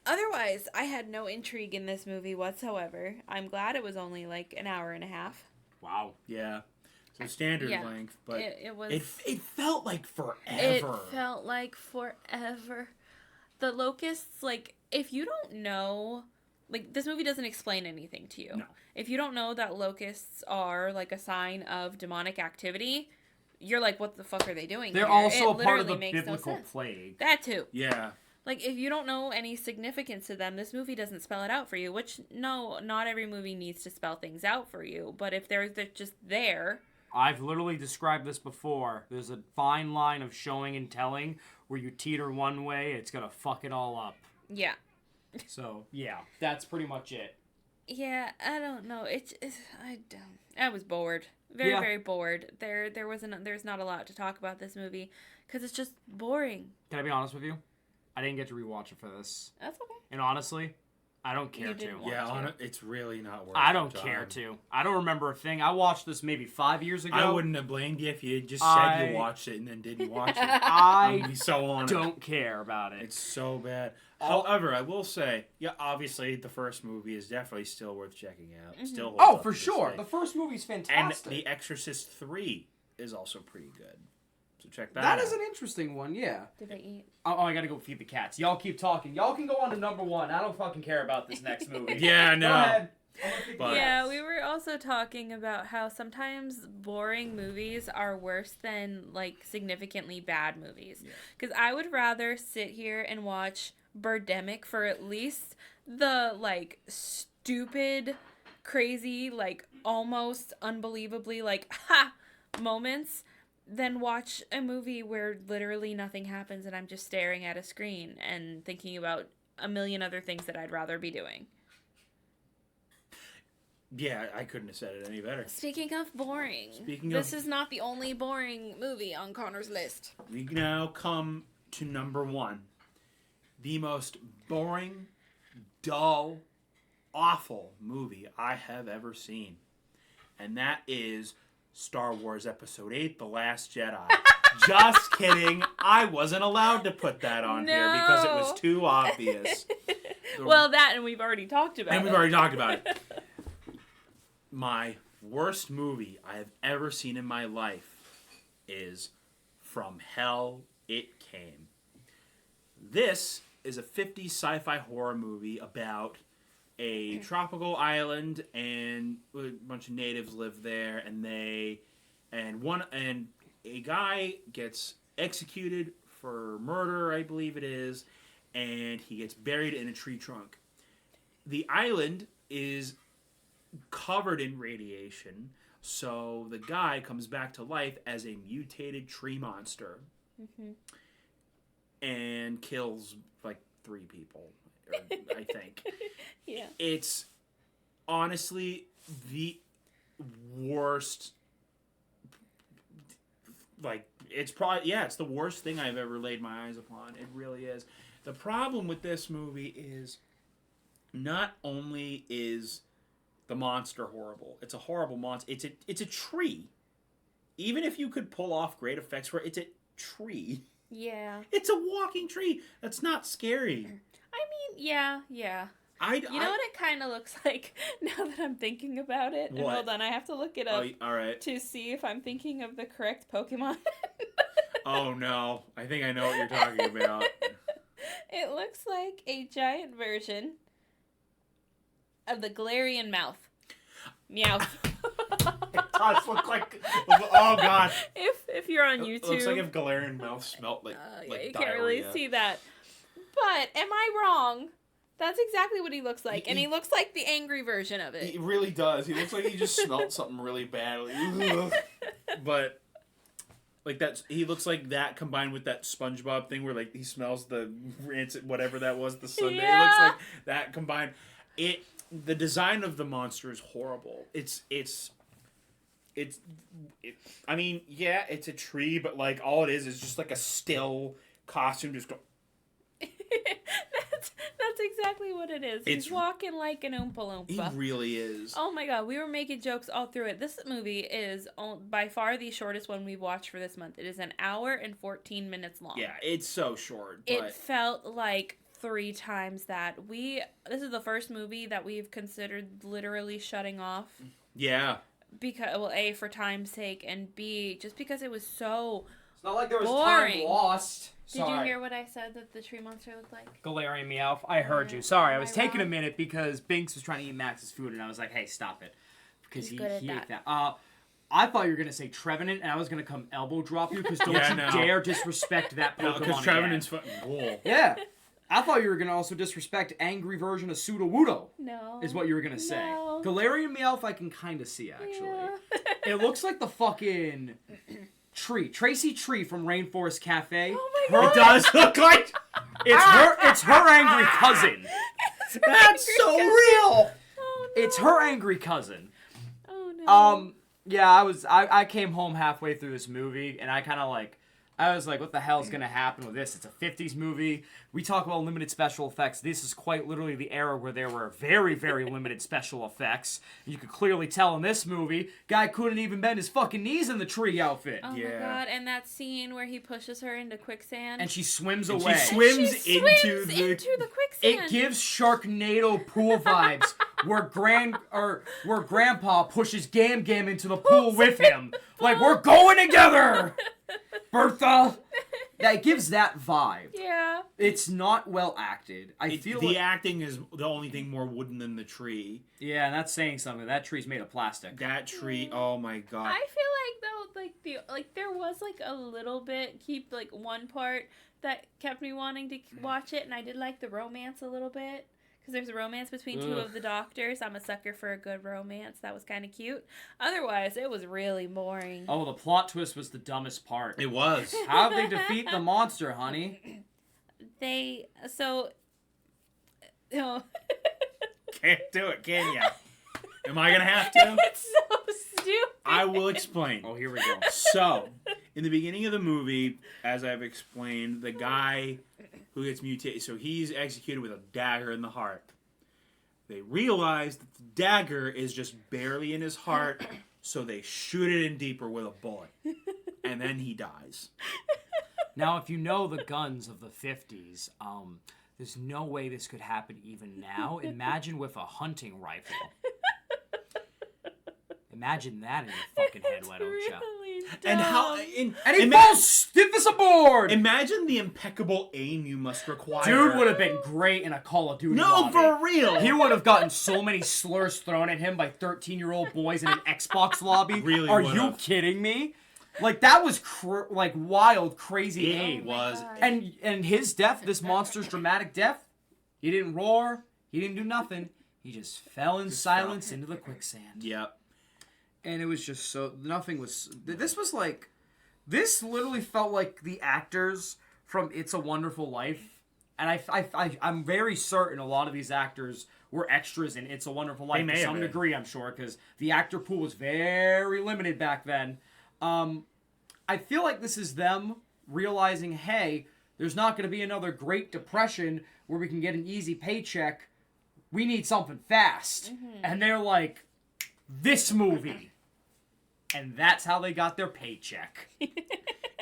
Otherwise, I had no intrigue in this movie whatsoever. I'm glad it was only like an hour and a half. Wow. Yeah. So standard length, but it was. It felt like forever. It felt like forever. The locusts, like, if you don't know, like, this movie doesn't explain anything to you. No. If you don't know that locusts are like a sign of demonic activity, you're like, what the fuck are they doing? They're here? also It a part of the literally makes no biblical sense. plague. That too. Yeah. Like, if you don't know any significance to them, this movie doesn't spell it out for you, which, no, not every movie needs to spell things out for you, but if they're just there... I've literally described this before. There's a fine line of showing and telling where you teeter one way, it's gonna fuck it all up. Yeah. So, yeah, that's pretty much it. Yeah, I don't know. I was bored. Very bored. There's not a lot to talk about this movie, because it's just boring. Can I be honest with you? I didn't get to rewatch it for this. That's okay. And honestly, I don't care to. Yeah, it's really not worth it. I don't care to. I don't remember a thing. I watched this maybe 5 years ago. I wouldn't have blamed you if you just said you watched it and then didn't watch it. I be so honest. Don't care about it. It's so bad. However, I will say, yeah, obviously the first movie is definitely still worth checking out. Mm-hmm. Still holds Oh, up for to this sure. day. The first movie's And fantastic. The Exorcist 3 is also pretty good. So check that That out. is an interesting one, yeah. Did they eat? Oh, I gotta go feed the cats. Y'all keep talking. Y'all can go on to number 1. I don't fucking care about this next movie. Yeah, no. Go ahead. I'm gonna feed the But- Yeah, cats. we were also talking about how sometimes boring movies are worse than, like, significantly bad movies. Because I would rather sit here and watch Birdemic for at least the, like, stupid, crazy, like, almost unbelievably, like, ha! moments than watch a movie where literally nothing happens and I'm just staring at a screen and thinking about a million other things that I'd rather be doing. Yeah, I couldn't have said it any better. Speaking of boring, this is not the only boring movie on Connor's list. We now come to number 1. The most boring, dull, awful movie I have ever seen. And that is Star Wars Episode 8, The Last Jedi. Just kidding. I wasn't allowed to put that on here because it was too obvious. Well, that and we've already talked about it. And we've already talked about it. My worst movie I have ever seen in my life is From Hell It Came. This is a 50s sci-fi horror movie about a tropical island, and a bunch of natives live there, and a guy gets executed for murder, I believe it is, and he gets buried in a tree trunk. The island is covered in radiation, so the guy comes back to life as a mutated tree monster and kills like 3 people, I think. Yeah. It's honestly the worst. Like, it's probably, it's the worst thing I've ever laid my eyes upon. It really is. The problem with this movie is not only is the monster horrible, it's a horrible monster. It's a tree. Even if you could pull off great effects for it, it's a tree. Yeah. It's a walking tree. That's not scary. I mean, yeah. You know what it kind of looks like now that I'm thinking about it? What? And hold on, I have to look it up all right. to see if I'm thinking of the correct Pokemon. Oh no, I think I know what you're talking about. It looks like a giant version of the Galarian mouth. Meowth. It does look like. Oh god. If you're on YouTube. It looks like if Galarian mouth smelt like yeah, you diarrhea. can't really see that. But am I wrong? That's exactly what he looks like, and he looks like the angry version of it. He really does. He looks like he just smelled something really badly. But like he looks like that combined with that SpongeBob thing where like he smells the rancid whatever that was, the Sunday. Yeah. It looks like that combined. The design of the monster is horrible. I mean, yeah, it's a tree, but like all it is just like a still costume just go. That's exactly what it is. He's walking like an Oompa Loompa. He really is. Oh my god, we were making jokes all through it. This movie is by far the shortest one we've watched for this month. It is 1 hour and 14 minutes long. Yeah, it's so short. But It felt like 3 times that. This is the first movie that we've considered literally shutting off. Yeah. Because, well, A, for time's sake, and B, just because it was so It's not like there was boring. time lost. Did you hear what I said that the tree monster looked like? Galarian Meowth. I heard you. Sorry, I was taking a minute because Binks was trying to eat Max's food, and I was like, hey, stop it. Because he ate that. I thought you were going to say Trevenant, and I was going to come elbow drop you, because don't dare disrespect that Pokemon. No, because Trevenant's fucking cool. Yeah. I thought you were going to also disrespect angry version of Sudowoodo. No. Is what you were going to say. No. Galarian Meowth I can kind of see, actually. Yeah. It looks like the fucking tree. Tracy Tree from Rainforest Cafe. Oh my god. It does look like... It's her angry cousin. That's so real! Oh, no. It's her angry cousin. Oh no. Yeah, I came home halfway through this movie, and I was like, what the hell's gonna happen with this? It's a 50s movie. We talk about limited special effects. This is quite literally the era where there were very, very limited special effects. You could clearly tell in this movie, guy couldn't even bend his fucking knees in the tree outfit. Oh my god, and that scene where he pushes her into quicksand. And she swims away. She swims into the quicksand. It gives Sharknado pool vibes where Grandpa pushes Gam Gam into the pool with him. Like, we're going together, Bertha. That gives that vibe. Yeah. It's not well acted. I feel the acting is the only thing more wooden than the tree. Yeah, and that's saying something. That tree's made of plastic. That tree, oh my god. I feel like though, there was like a little bit, one part that kept me wanting to watch it, and I did like the romance a little bit. Because there's a romance between two of the doctors. I'm a sucker for a good romance. That was kind of cute. Otherwise, it was really boring. Oh, the plot twist was the dumbest part. It was. How'd they defeat the monster, honey? Oh. Can't do it, can ya? Am I gonna have to? It's so stupid. I will explain. Oh, here we go. So, in the beginning of the movie, as I've explained, the guy who gets mutated, so he's executed with a dagger in the heart. They realize that the dagger is just barely in his heart, so they shoot it in deeper with a bullet. And then he dies. Now, if you know the guns of the 50s, there's no way this could happen even now. Imagine with a hunting rifle. Imagine that in your fucking head, why don't you? And how? And he falls stiff as a board! Imagine the impeccable aim you must require. Dude would have been great in a Call of Duty No, lobby. for real! He would have gotten so many slurs thrown at him by 13-year-old boys in an Xbox lobby. Really Are would've. you kidding me? Like, that was wild, crazy It aim. was. And his death, this monster's dramatic death, he didn't roar, he didn't do nothing. He just fell in silence into the quicksand. Yep. And it was just so, nothing was, this literally felt like the actors from It's a Wonderful Life. And I'm very certain a lot of these actors were extras in It's a Wonderful Life to some degree, I'm sure, because the actor pool was very limited back then. I feel like this is them realizing, hey, there's not going to be another Great Depression where we can get an easy paycheck. We need something fast. Mm-hmm. And they're like, this movie. And that's how they got their paycheck.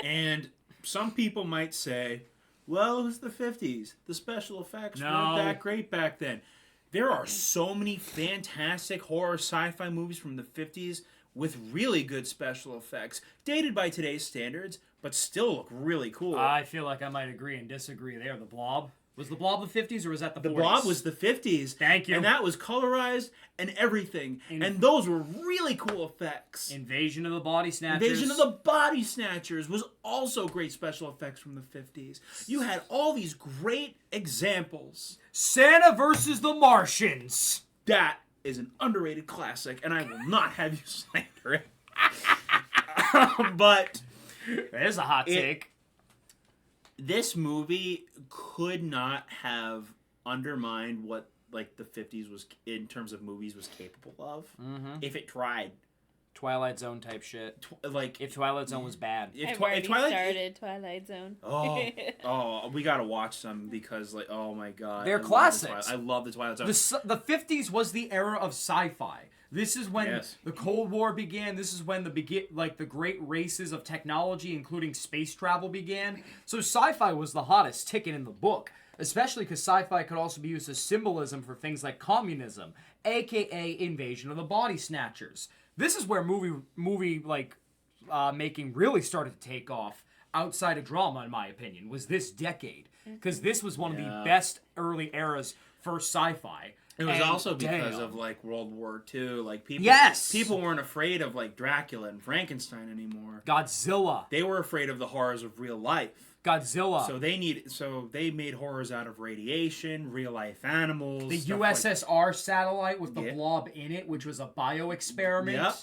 And some people might say, well, it was the 50s. The special effects weren't that great back then. There are so many fantastic horror sci-fi movies from the 50s with really good special effects, dated by today's standards, but still look really cool. I feel like I might agree and disagree there. The Blob? Was The Blob the 50s or was that the 40s? The Blob was the 50s. Thank you. And that was colorized and everything. And those were really cool effects. Invasion of the Body Snatchers. Invasion of the Body Snatchers was also great special effects from the 50s. You had all these great examples. Santa versus the Martians. That is an underrated classic, and I will not have you slander it. But there's a hot take. This movie could not have undermined what the 50s was in terms of movies was capable of if it tried. Twilight Zone type shit. If Twilight Zone was bad. I've already started Twilight Zone. Oh, we gotta watch some because oh my god, they're classics. I love the Twilight Zone. The 50s was the era of sci-fi. This is when the Cold War began. This is when the great races of technology, including space travel, began. So sci-fi was the hottest ticket in the book, especially because sci-fi could also be used as symbolism for things like communism, aka Invasion of the Body Snatchers. This is where movie making really started to take off outside of drama, in my opinion, was this decade. Because this was one of the best early eras for sci-fi. It was also because of World War II. People weren't afraid of Dracula and Frankenstein anymore. Godzilla. They were afraid of the horrors of real life. Godzilla. So they made horrors out of radiation, real life animals. The USSR satellite with the blob in it, which was a bio-experiment. Yep.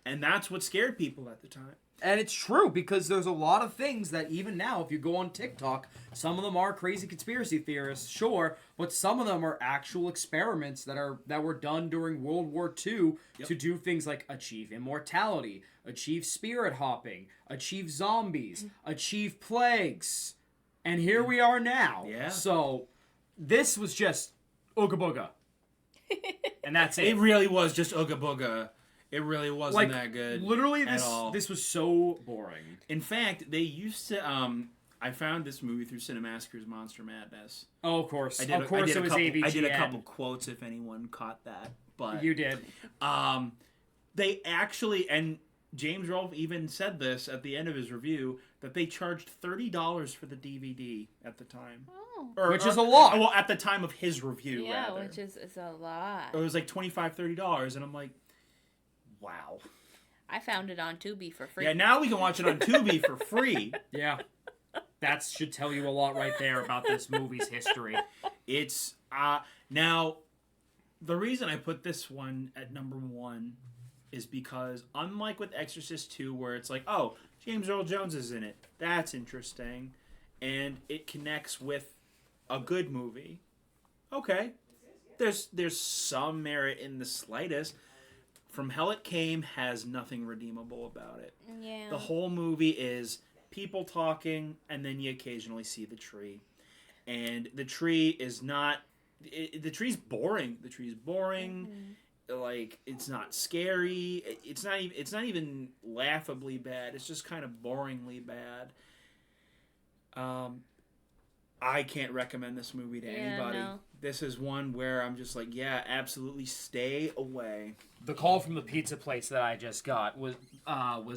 And that's what scared people at the time. And it's true, because there's a lot of things that even now, if you go on TikTok, some of them are crazy conspiracy theorists, sure, but some of them are actual experiments that were done during World War II to do things like achieve immortality, achieve spirit hopping, achieve zombies, achieve plagues. And here we are now. Yeah. So, this was just Ooga Booga. And that's it. It really was just Ooga Booga. It really wasn't that good. Literally, this was so boring. In fact, they used to. I found this movie through Cinemassacre's Monster Madness. Oh, of course. I did it was AVGN. I did a couple quotes if anyone caught that. but You did. They actually, and James Rolfe even said this at the end of his review, that they charged $30 for the DVD at the time. Oh. Which is a lot. Well, at the time of his review, Yeah, rather. which is a lot. It was like $25, $30, and I'm like, wow. I found it on Tubi for free. Yeah, now we can watch it on Tubi for free. Yeah. That should tell you a lot right there about this movie's history. It's, now, the reason I put this one at number 1 is because, unlike with Exorcist 2, where it's like, oh, James Earl Jones is in it. That's interesting. And it connects with a good movie. Okay. There's some merit in the slightest. From Hell It Came has nothing redeemable about it. Yeah. The whole movie is people talking, and then you occasionally see the tree. And the tree is not... the tree's boring. The tree's boring. Mm-hmm. Like, it's not scary. It's not even laughably bad. It's just kind of boringly bad. I can't recommend this movie to anybody. No. This is one where I'm just like, yeah, absolutely stay away. The call from the pizza place that I just got was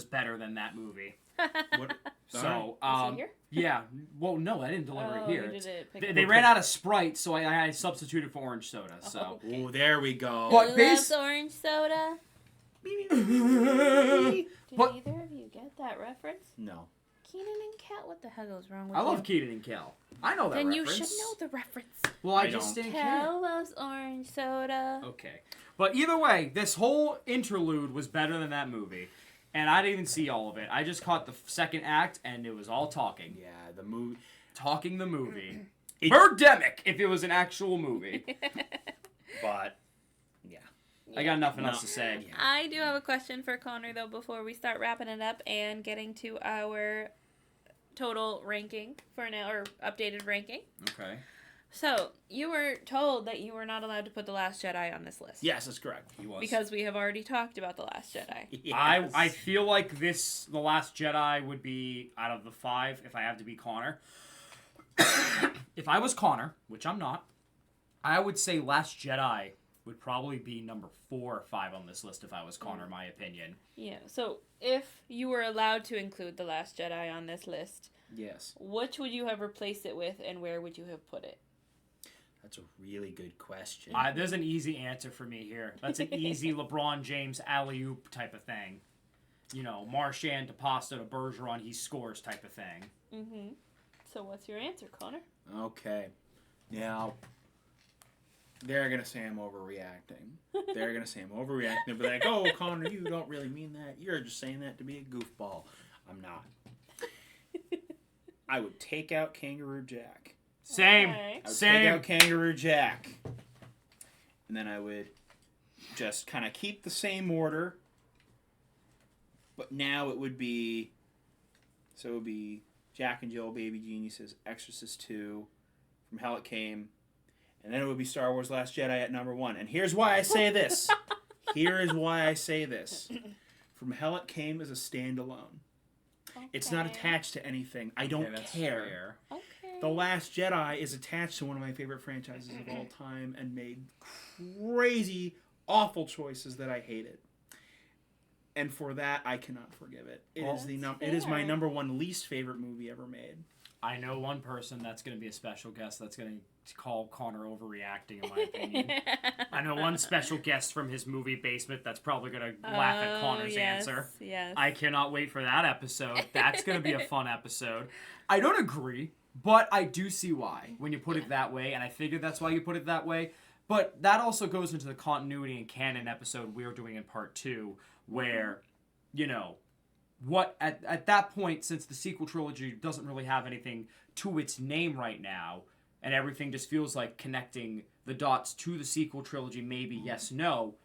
better than that movie. What? So, here? Yeah. Well, no, I didn't deliver it here. They it ran out of Sprite, so I substituted for orange soda. So. Oh, there we go. But loves orange soda. Did either of you get that reference? No. Keenan and Kel, what the hell is wrong with you? I love Keenan and Kel. I know that then reference. Then you should know the reference. Well, I just didn't care. Kel loves orange soda. Okay. But either way, this whole interlude was better than that movie. And I didn't even see all of it. I just caught the second act, and it was all talking. Yeah, the movie. Talking the movie. Birdemic, if it was an actual movie. But, yeah. I got nothing else to say. Yeah. I do have a question for Connor, though, before we start wrapping it up and getting to our total ranking for now, or updated ranking. Okay. So, you were told that you were not allowed to put The Last Jedi on this list. Yes, that's correct. He was. Because we have already talked about The Last Jedi. Yes. I feel like The Last Jedi would be, out of the 5, if I have to be Connor. If I was Connor, which I'm not, I would say Last Jedi would probably be number 4 or 5 on this list if I was Connor, in my opinion. Yeah, so if you were allowed to include The Last Jedi on this list, yes, which would you have replaced it with, and where would you have put it? That's a really good question. There's an easy answer for me here. That's an easy LeBron James alley-oop type of thing. You know, Marchand to Pasta to Bergeron, he scores type of thing. Mm-hmm. So what's your answer, Connor? Okay. Now, they're going to say I'm overreacting. They're going to say I'm overreacting. They'll be like, oh, Connor, you don't really mean that. You're just saying that to be a goofball. I'm not. I would take out Kangaroo Jack. Same. Okay. I would Same. take out Kangaroo Jack. And then I would just kind of keep the same order. But now it would be... So it would be Jack and Jill, Baby Geniuses, Exorcist 2, From Hell It Came. And then it would be Star Wars Last Jedi at number 1. And here's why I say this. Here is why I say this. From Hell It Came is a standalone. Okay. It's not attached to anything. I don't care. Okay. The Last Jedi is attached to one of my favorite franchises of all time and made crazy, awful choices that I hated. And for that, I cannot forgive it. It is my number 1 least favorite movie ever made. I know one person that's going to be a special guest that's going to call Connor overreacting, in my opinion. I know one special guest from his movie Basement that's probably going to laugh at Connor's answer. Yes. I cannot wait for that episode. That's going to be a fun episode. I don't agree, but I do see why when you put it that way, and I figured that's why you put it that way. But that also goes into the continuity and canon episode we're doing in part 2, where, you know, what at that point, since the sequel trilogy doesn't really have anything to its name right now, and everything just feels like connecting the dots to the sequel trilogy, maybe yes, no,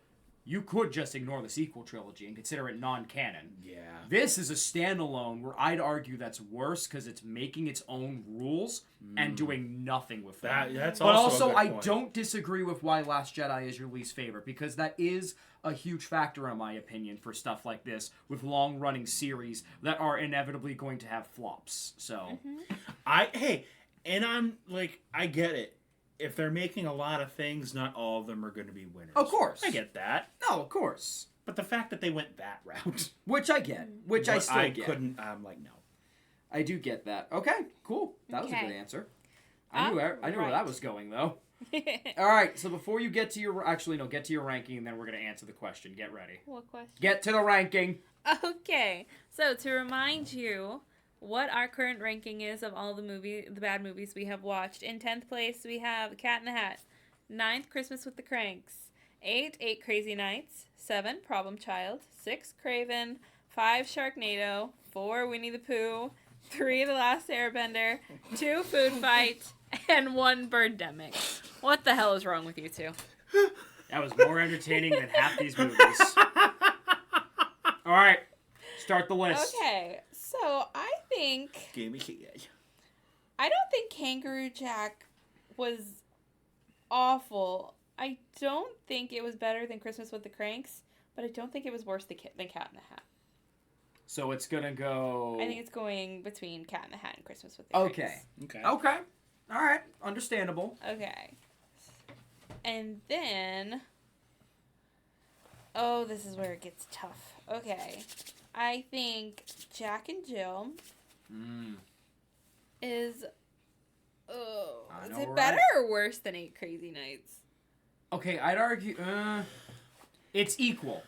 you could just ignore the sequel trilogy and consider it non-canon. Yeah. This is a standalone where I'd argue that's worse because it's making its own rules and doing nothing with them. That's but also, a good I point. don't disagree with why Last Jedi is your least favorite, because that is a huge factor, in my opinion, for stuff like this with long-running series that are inevitably going to have flops. So, I'm like, I get it. if they're making a lot of things, not all of them are going to be winners. Of course. I get that. No, of course. But the fact that they went that route. Which I get. Which I still get. I'm like, no. I do get that. Okay, cool. That was a good answer. I knew where that was going, though. All right, so before you get to your... Actually, no, get to your ranking, and then we're going to answer the question. Get ready. What question? Get to the ranking. Okay, so to remind you what our current ranking is of all the bad movies we have watched. In 10th place, we have Cat in the Hat. 9th, Christmas with the Cranks. 8, 8 Crazy Nights. 7, Problem Child. 6, Craven. 5, Sharknado. 4, Winnie the Pooh. 3, The Last Airbender. 2, Food Fight. And 1, Birdemic. What the hell is wrong with you two? That was more entertaining than half these movies. All right, start the list. Okay, so I think... I don't think Kangaroo Jack was awful. I don't think it was better than Christmas with the Cranks, but I don't think it was worse than Cat in the Hat. So it's gonna go... I think it's going between Cat in the Hat and Christmas with the Cranks. Okay. All right. Understandable. Okay. And then... Oh, this is where it gets tough. Okay. I think Jack and Jill is... Oh, is it better or worse than 8 Crazy Nights? Okay, I'd argue... it's equal.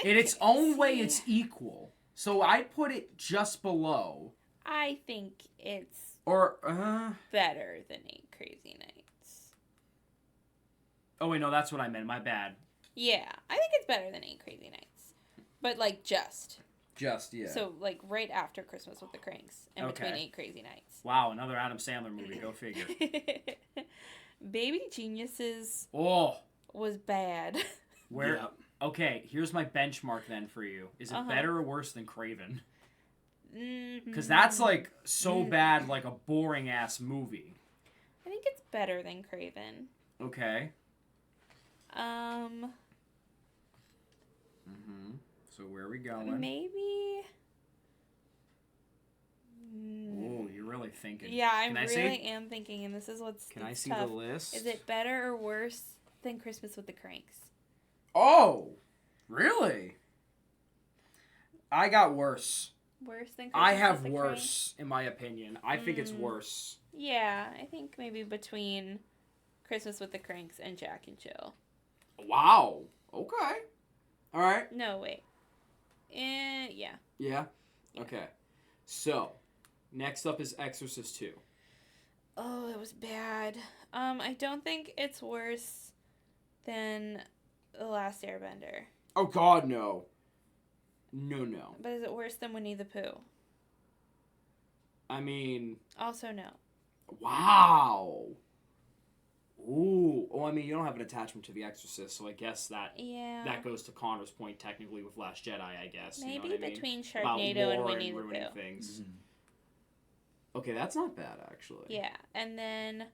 In its own way, it's equal. So I'd put it just below. I think it's... better than 8 Crazy Nights. Oh, wait, no, that's what I meant. My bad. Yeah, I think it's better than 8 Crazy Nights. But, like, just. Just, yeah. So, like, right after Christmas with the Cranks and between 8 Crazy Nights. Wow, another Adam Sandler movie. Go figure. Baby Geniuses was bad. Where? Yep. Okay, here's my benchmark then for you. Is it better or worse than Craven? Because that's, like, so bad, like a boring-ass movie. I think it's better than Craven. Okay. So where are we going? Maybe... Oh, you're really thinking. Yeah, I really am thinking, and this is what's Can I see tough. the list? Is it better or worse than Christmas with the Cranks? Oh! Really? I got worse. Worse than Christmas I have with the worse, Cranks? in my opinion. I think it's worse. Yeah, I think maybe between Christmas with the Cranks and Jack and Jill. Wow. Okay. All right. No, wait. Yeah. Yeah? Okay. So, next up is Exorcist 2. Oh, it was bad. I don't think it's worse than The Last Airbender. Oh, God, no. No. But is it worse than Winnie the Pooh? I mean... Also no. Wow. Ooh. Oh, I mean, you don't have an attachment to The Exorcist, so I guess that goes to Connor's point, technically, with Last Jedi, I guess. Maybe you know what between I mean? Sharknado and Winnie the Pooh. Things. Okay, that's not bad, actually. Yeah, and then,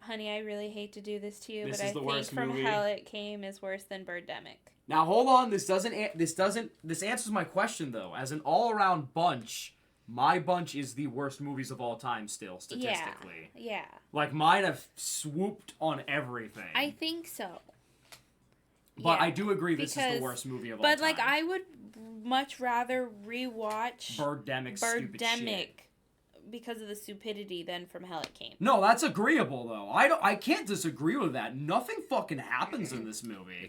honey, I really hate to do this to you, This but is I the think worst From movie. Hell It Came is worse than Birdemic. Now, hold on. This answers my question, though. As an all-around bunch, my bunch is the worst movies of all time still, statistically. Yeah. Like, mine have swooped on everything. I think so. But I do agree this is the worst movie of all time. But, like, I would much rather rewatch Birdemic stupid shit. Because of the stupidity than From Hell It Came. No, that's agreeable, though. I can't disagree with that. Nothing fucking happens in this movie.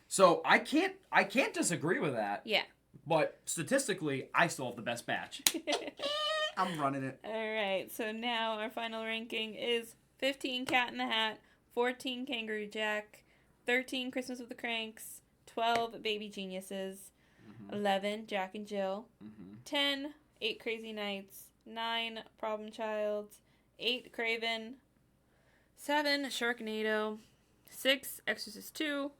So, I can't disagree with that. Yeah. But statistically, I still have the best batch. I'm running it. All right, so now our final ranking is 15 Cat in the Hat, 14 Kangaroo Jack, 13 Christmas with the Cranks, 12 Baby Geniuses, 11 Jack and Jill, 10 8 Crazy Nights, 9 Problem Child, 8 Craven, 7 Sharknado, 6 Exorcist 2,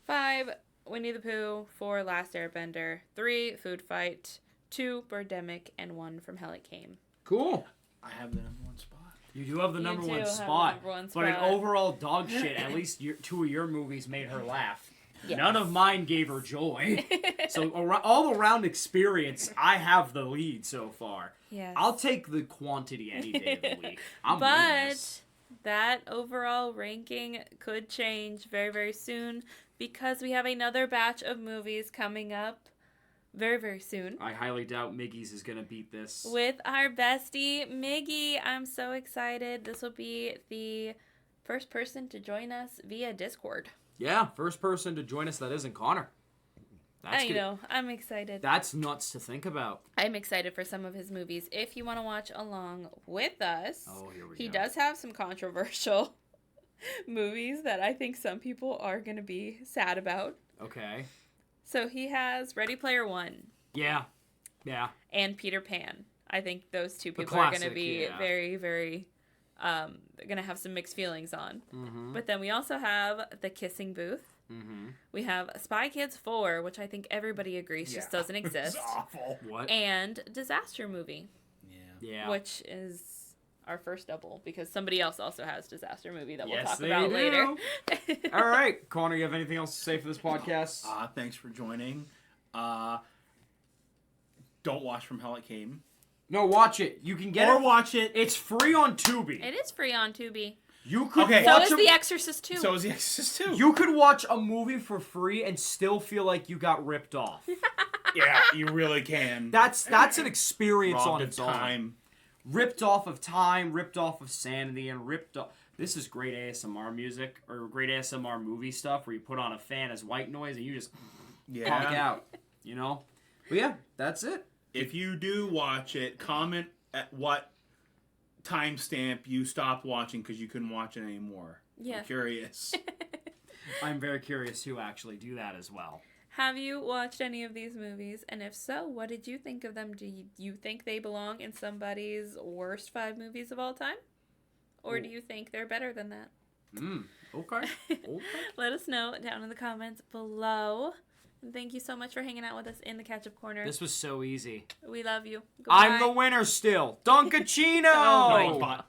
5 Winnie the Pooh, 4 Last Airbender, 3 Food Fight, 2 Birdemic, and 1 From Hell It Came. Cool. I have the number one spot. You do have the number one spot. But in overall dog shit, at least 2 of your movies made her laugh. Yes. None of mine gave her joy. So all around experience, I have the lead so far. Yes. I'll take the quantity any day of the week. that overall ranking could change very, very soon because we have another batch of movies coming up very, very soon. I highly doubt Miggy's is going to beat this. With our bestie, Miggy. I'm so excited. This will be the first person to join us via Discord. Yeah, first person to join us that isn't Connor. I know. I'm excited. That's nuts to think about. I'm excited for some of his movies. If you want to watch along with us, he does have some controversial movies that I think some people are going to be sad about. Okay. So he has Ready Player One. Yeah. Yeah. And Peter Pan. I think those two people are going to be very, very, going to have some mixed feelings on. Mm-hmm. But then we also have The Kissing Booth. Mm-hmm. We have Spy Kids 4, which I think everybody agrees just doesn't exist. It's awful. What? And Disaster Movie. Yeah. Which is our first double because somebody else also has Disaster Movie that we'll talk about later. All right. Connor, you have anything else to say for this podcast? Thanks for joining. Don't watch From Hell It Came. No, watch it. You can get or watch it. It's free on Tubi. It is free on Tubi. You could watch The Exorcist 2. So is The Exorcist 2. You could watch a movie for free and still feel like you got ripped off. Yeah, you really can. That's an experience Robbed on of its time. own. Ripped off of time, ripped off of sanity, and ripped off... This is great ASMR music, or great ASMR movie stuff, where you put on a fan as white noise and you just punk out, you know? But yeah, that's it. If you do watch it, comment at what timestamp you stopped watching because you couldn't watch it anymore. Yeah. I'm curious. I'm very curious to actually do that as well. Have you watched any of these movies? And if so, what did you think of them? Do you think they belong in somebody's worst 5 movies of all time? Or do you think they're better than that? Okay. Let us know down in the comments below. And thank you so much for hanging out with us in the Catch-Up Corner. This was so easy. We love you. Goodbye. I'm the winner still. Dunkachino! No,